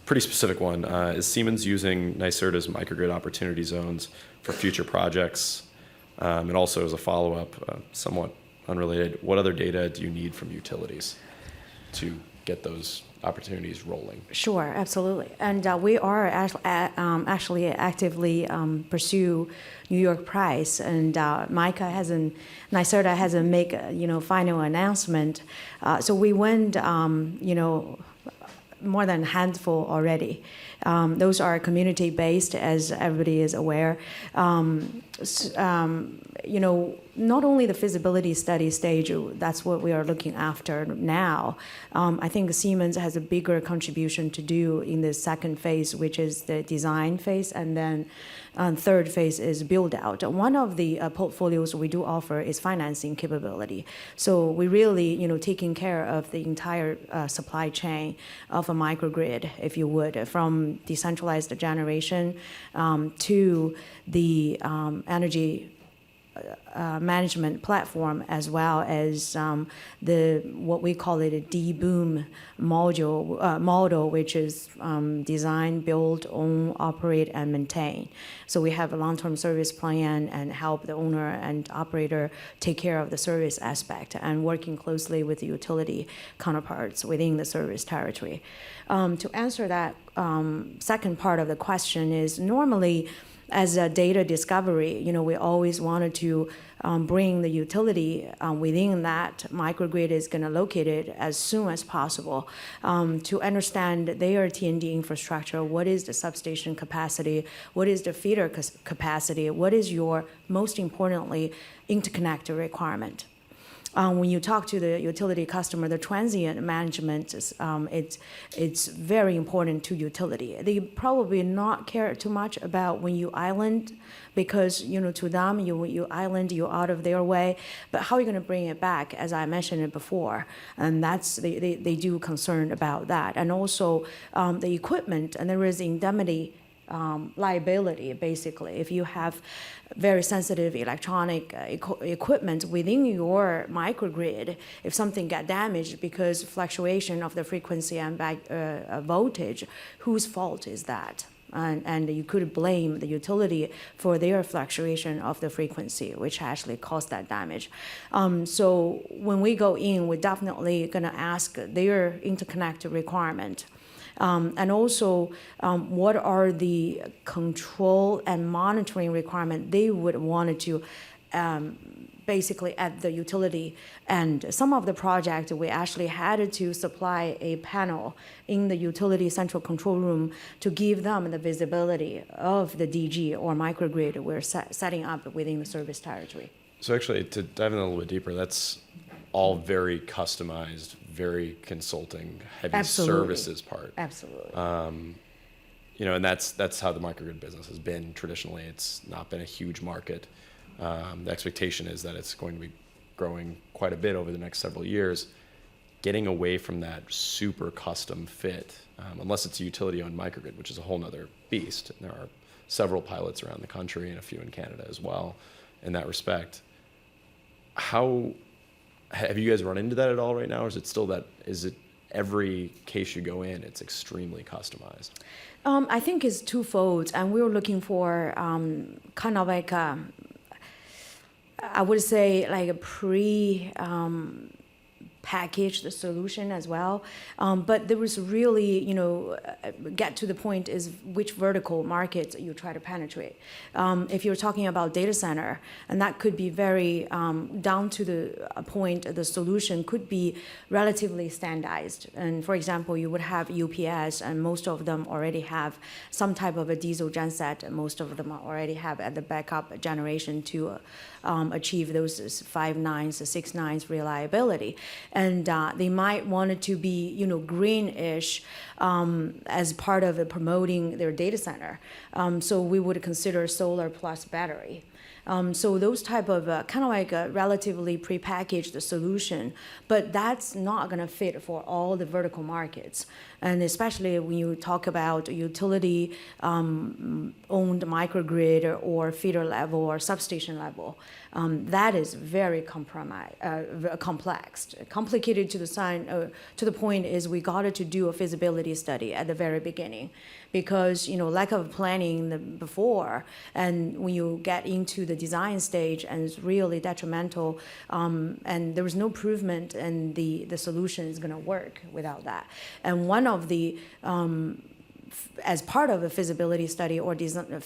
pretty specific one. Is Siemens using NYSERDA's microgrid opportunity zones for future projects? And also as a follow-up, somewhat unrelated, what other data do you need from utilities to get those opportunities rolling? Sure, absolutely. And we are actually actively pursue New York price. And NYSERDA hasn't make final announcement. So we went, more than a handful already. Those are community-based, as everybody is aware. Not only the feasibility study stage, that's what we are looking after now. I think Siemens has a bigger contribution to do in the second phase, which is the design phase, and then third phase is build out. One of the portfolios we do offer is financing capability. So we really, taking care of the entire supply chain of a microgrid, if you would, from decentralized generation to the energy management platform, as well as what we call it a D-Boom model, which is design, build, own, operate, and maintain. So we have a long-term service plan and help the owner and operator take care of the service aspect, and working closely with the utility counterparts within the service territory. To answer that second part of the question is, normally as a data discovery, we always wanted to bring the utility within that microgrid is going to locate it as soon as possible to understand their T&D infrastructure. What is the substation capacity? What is the feeder capacity? What is your, most importantly, interconnector requirement? When you talk to the utility customer, the transient management is it's very important to utility. They probably not care too much about when you island, because to them you island, you're out of their way. But how are you going to bring it back? As I mentioned it before, and that's they do concern about that, and also the equipment, and there is indemnity. Liability, basically. If you have very sensitive electronic equipment within your microgrid, if something got damaged because fluctuation of the frequency and voltage, whose fault is that? And you could blame the utility for their fluctuation of the frequency, which actually caused that damage. So when we go in, we're definitely going to ask their interconnect requirement. And also, what are the control and monitoring requirements they would want to basically at the utility. And some of the project, we actually had to supply a panel in the utility central control room to give them the visibility of the DG or microgrid we're setting up within the service territory. So actually, to dive in a little bit deeper, that's all very customized, very consulting, heavy Absolutely. Services part. Absolutely. And that's how the microgrid business has been traditionally. It's not been a huge market. The expectation is that it's going to be growing quite a bit over the next several years. Getting away from that super custom fit, unless it's a utility-owned microgrid, which is a whole nother beast. And there are several pilots around the country and a few in Canada as well in that respect. how have you guys run into that at all right now, or is it still that? Is it every case you go in, it's extremely customized? I think it's twofold, and we were looking for kind of like I would say like a packaged solution as well. But there was really, get to the point is which vertical markets you try to penetrate. If you're talking about data center, and that could be very down to the point, the solution could be relatively standardized. And for example, you would have UPS, and most of them already have some type of a diesel genset, and most of them already have at the backup generation to achieve those 5 nines, 6 nines reliability. And they might want it to be, greenish as part of promoting their data center. So we would consider solar plus battery. So those type of kind of like a relatively prepackaged solution, but that's not going to fit for all the vertical markets. And especially when you talk about utility owned microgrid or feeder level or substation level, that is very complex, complicated to the point is we got to do a feasibility study at the very beginning, because lack of planning before, and when you get into the design stage, and it's really detrimental, and there was no improvement, and the solution is going to work without that. And one of the as part of a feasibility study or design,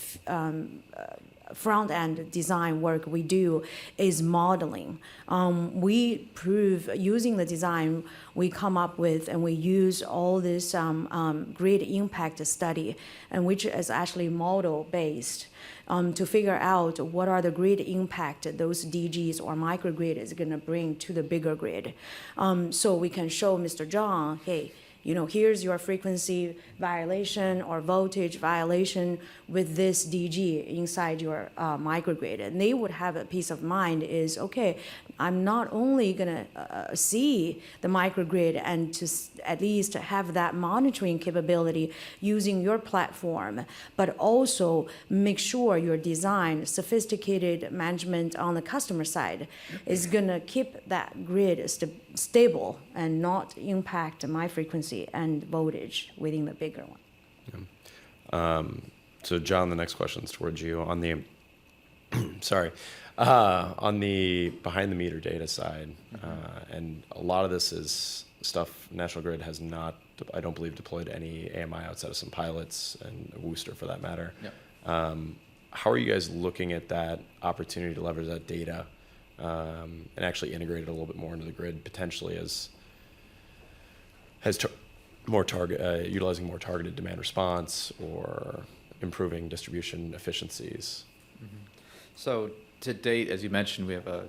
front-end design work we do is modeling. We prove using the design we come up with, and we use all this grid impact study, and which is actually model-based, to figure out what are the grid impact those DGs or microgrid is going to bring to the bigger grid. So we can show Mr. John, hey, here's your frequency violation or voltage violation with this DG inside your microgrid. And they would have a peace of mind is, okay, I'm not only going to see the microgrid and to at least have that monitoring capability using your platform, but also make sure your design, sophisticated management on the customer side is going to keep that grid stable and not impact my frequency and voltage within the bigger one. So John, the next question is towards you on the on the behind the meter data side, and a lot of this is stuff National Grid has not, I don't believe, deployed any AMI outside of some pilots and Worcester for that matter. Yep. How are you guys looking at that opportunity to leverage that data and actually integrate it a little bit more into the grid, potentially utilizing more targeted demand response or improving distribution efficiencies? So to date, as you mentioned, we have a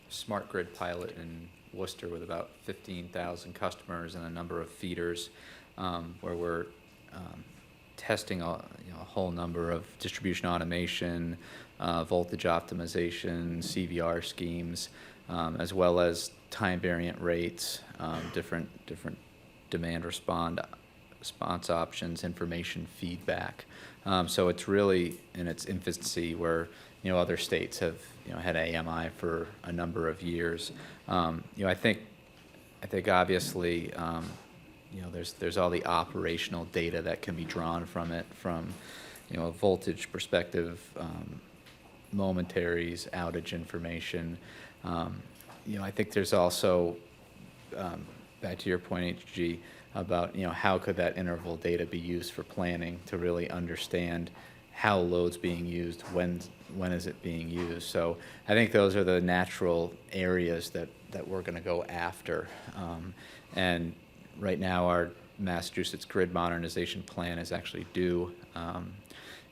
smart grid pilot in Worcester with about 15,000 customers and a number of feeders, where we're testing a whole number of distribution automation, voltage optimization, CVR schemes, as well as time variant rates, different demand response options, information feedback. So it's really in its infancy, where other states have had AMI for a number of years. I think obviously there's all the operational data that can be drawn from it, from a voltage perspective, momentaries, outage information. I think there's also, back to your point, HG, about how could that interval data be used for planning to really understand how load's being used, when is it being used. So I think those are the natural areas that we're going to go after. And right now our Massachusetts grid modernization plan is actually due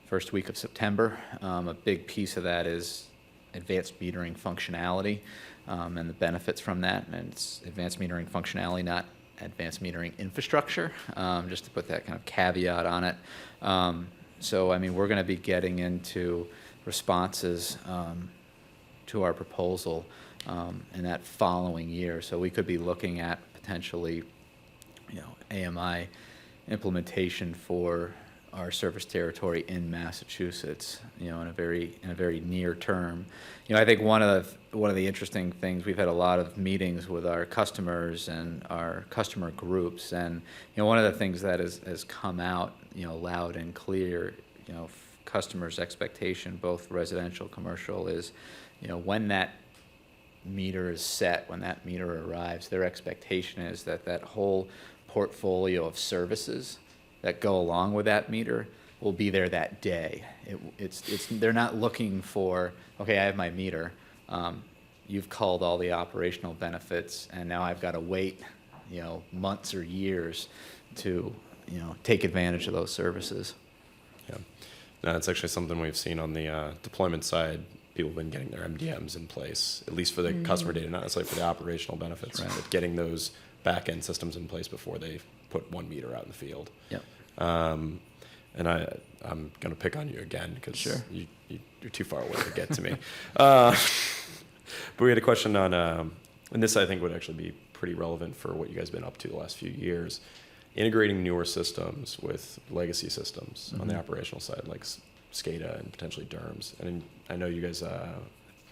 first week of September. A big piece of that is advanced metering functionality and the benefits from that. And it's advanced metering functionality, not advanced metering infrastructure, just to put that kind of caveat on it. So, we're going to be getting into responses to our proposal in that following year. So we could be looking at potentially, AMI implementation for our service territory in Massachusetts, in a very near term. I think one of the interesting things, we've had a lot of meetings with our customers and our customer groups, and one of the things that has come out loud and clear, customers' expectation, both residential, commercial, is when that meter is set, when that meter arrives, their expectation is that whole portfolio of services that go along with that meter will be there that day. They're not looking for, okay, I have my meter, you've culled all the operational benefits, and now I've got to wait, months or years to, take advantage of those services. Yeah, no, that's actually something we've seen on the deployment side. People have been getting their MDMs in place, at least for the customer data, not necessarily for the operational benefits, Right. but getting those back-end systems in place before they put one meter out in the field. Yep. And I'm going to pick on you again because Sure. you're too far away to get to me. But we had a question on, and this I think would actually be pretty relevant for what you guys have been up to the last few years, integrating newer systems with legacy systems on the operational side, like SCADA and potentially DERMS. And I know you guys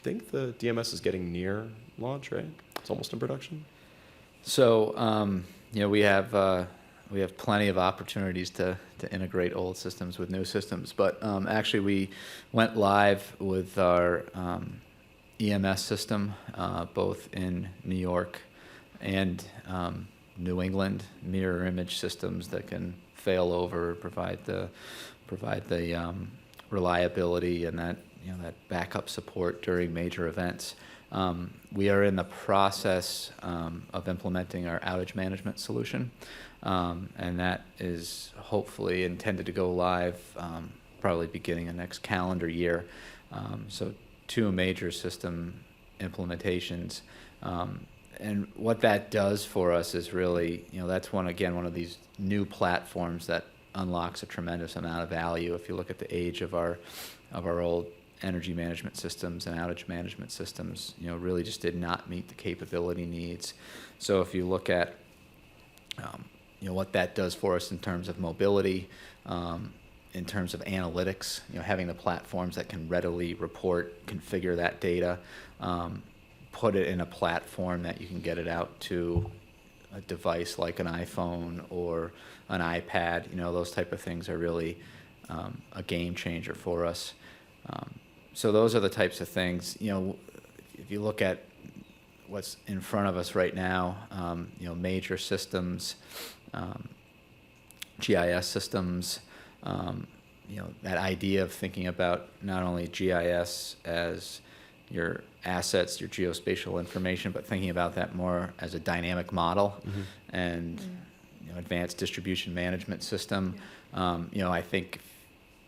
think the DMS is getting near launch, right? It's almost in production. So, we have plenty of opportunities to integrate old systems with new systems. But actually, we went live with our EMS system, both in New York and New England, mirror image systems that can fail over, provide the reliability and that backup support during major events. We are in the process of implementing our outage management solution, and that is hopefully intended to go live probably beginning of next calendar year. So 2 major system implementations. And what that does for us is really, that's one of these new platforms that unlocks a tremendous amount of value. If you look at the age of our old energy management systems and outage management systems, really just did not meet the capability needs. So if you look at, what that does for us in terms of mobility, in terms of analytics, having the platforms that can readily report, configure that data, put it in a platform that you can get it out to a device like an iPhone or an iPad, those type of things are really a game changer for us. So those are the types of things, if you look at what's in front of us right now, major systems, GIS systems, that idea of thinking about not only GIS as your assets, your geospatial information, but thinking about that more as a dynamic model and advanced distribution management system. I think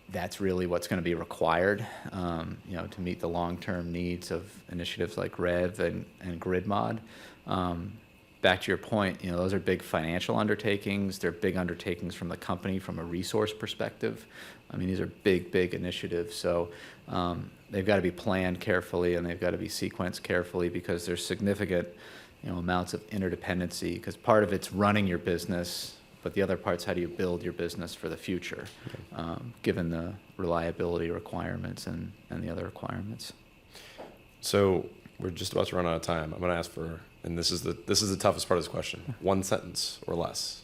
that's really what's going to be required, to meet the long-term needs of initiatives like REV and GridMod. Back to your point, those are big financial undertakings. They're big undertakings from the company from a resource perspective. I mean, these are big initiatives. So they've got to be planned carefully and they've got to be sequenced carefully because there's significant, amounts of interdependency. Because part of it's running your business, but the other part's how do you build your business for the future, given the reliability requirements and the other requirements. So we're just about to run out of time. I'm going to ask for, and this is the toughest part of this question, 1 sentence or less.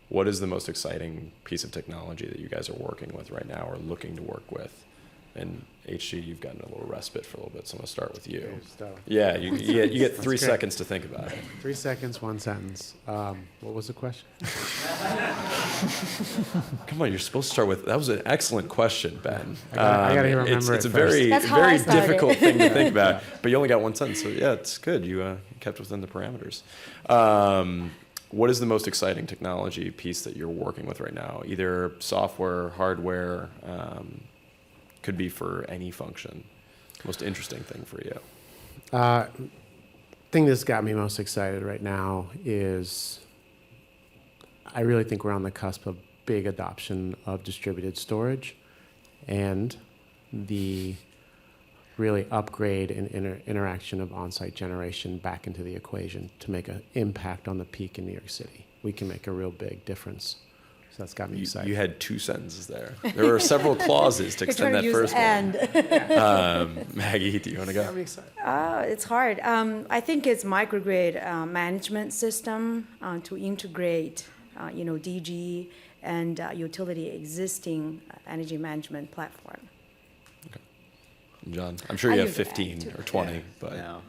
What is the most exciting piece of technology that you guys are working with right now or looking to work with? And HG, you've gotten a little respite for a little bit, so I'm going to start with you. Yeah, you get 3 seconds to think about it. 3 seconds, 1 sentence. What was the question? Come on, you're supposed to start with, that was an excellent question, Ben. I gotta remember it's it a very, That's how I very started. difficult thing to think about, but you only got 1 sentence, so yeah, it's good. You kept within the parameters. What is the most exciting technology piece that you're working with right now? Either software, hardware, could be for any function. Most interesting thing for you? Thing that's got me most excited right now is I really think we're on the cusp of big adoption of distributed storage and the really upgrade and interaction of on-site generation back into the equation to make an impact on the peak in New York City. We can make a real big difference So that's got me You, excited. you had two sentences there. There were several clauses to You're extend trying that to use first one. and. Maggie, do you want to Got me go? excited. It's hard. I think it's microgrid management system to integrate, DG and utility existing energy management platform. John, I'm sure you I have use that 15 too. or 20, but No.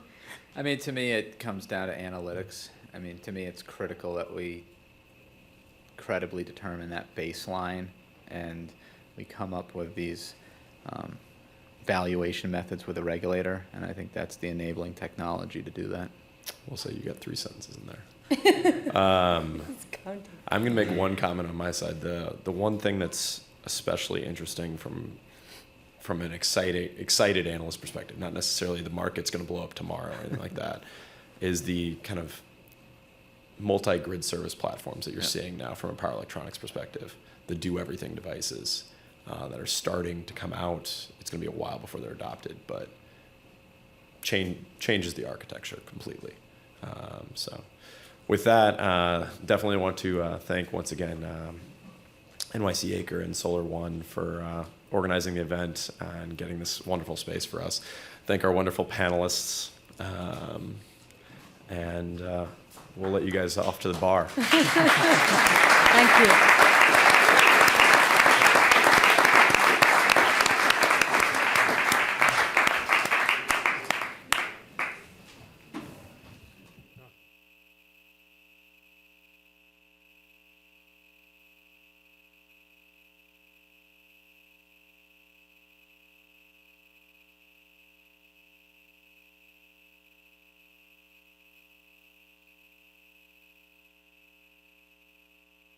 I mean, to me, it comes down to analytics. I mean, to me, it's critical that we credibly determine that baseline and we come up with these valuation methods with the regulator. And I think that's the enabling technology to do that. we'll say you got 3 sentences in there. It's counting. I'm going to make one comment on my side. The one thing that's especially interesting from an excited analyst perspective, not necessarily the market's going to blow up tomorrow or anything like that, is the kind of multi-grid service platforms that you're seeing now from a power electronics perspective, the do-everything devices that are starting to come out. It's going to be a while before they're adopted, but changes the architecture completely. So with that, definitely want to thank once again NYC Acre and Solar One for organizing the event and getting this wonderful space for us. Thank our wonderful panelists, and we'll let you guys off to the bar. Thank you.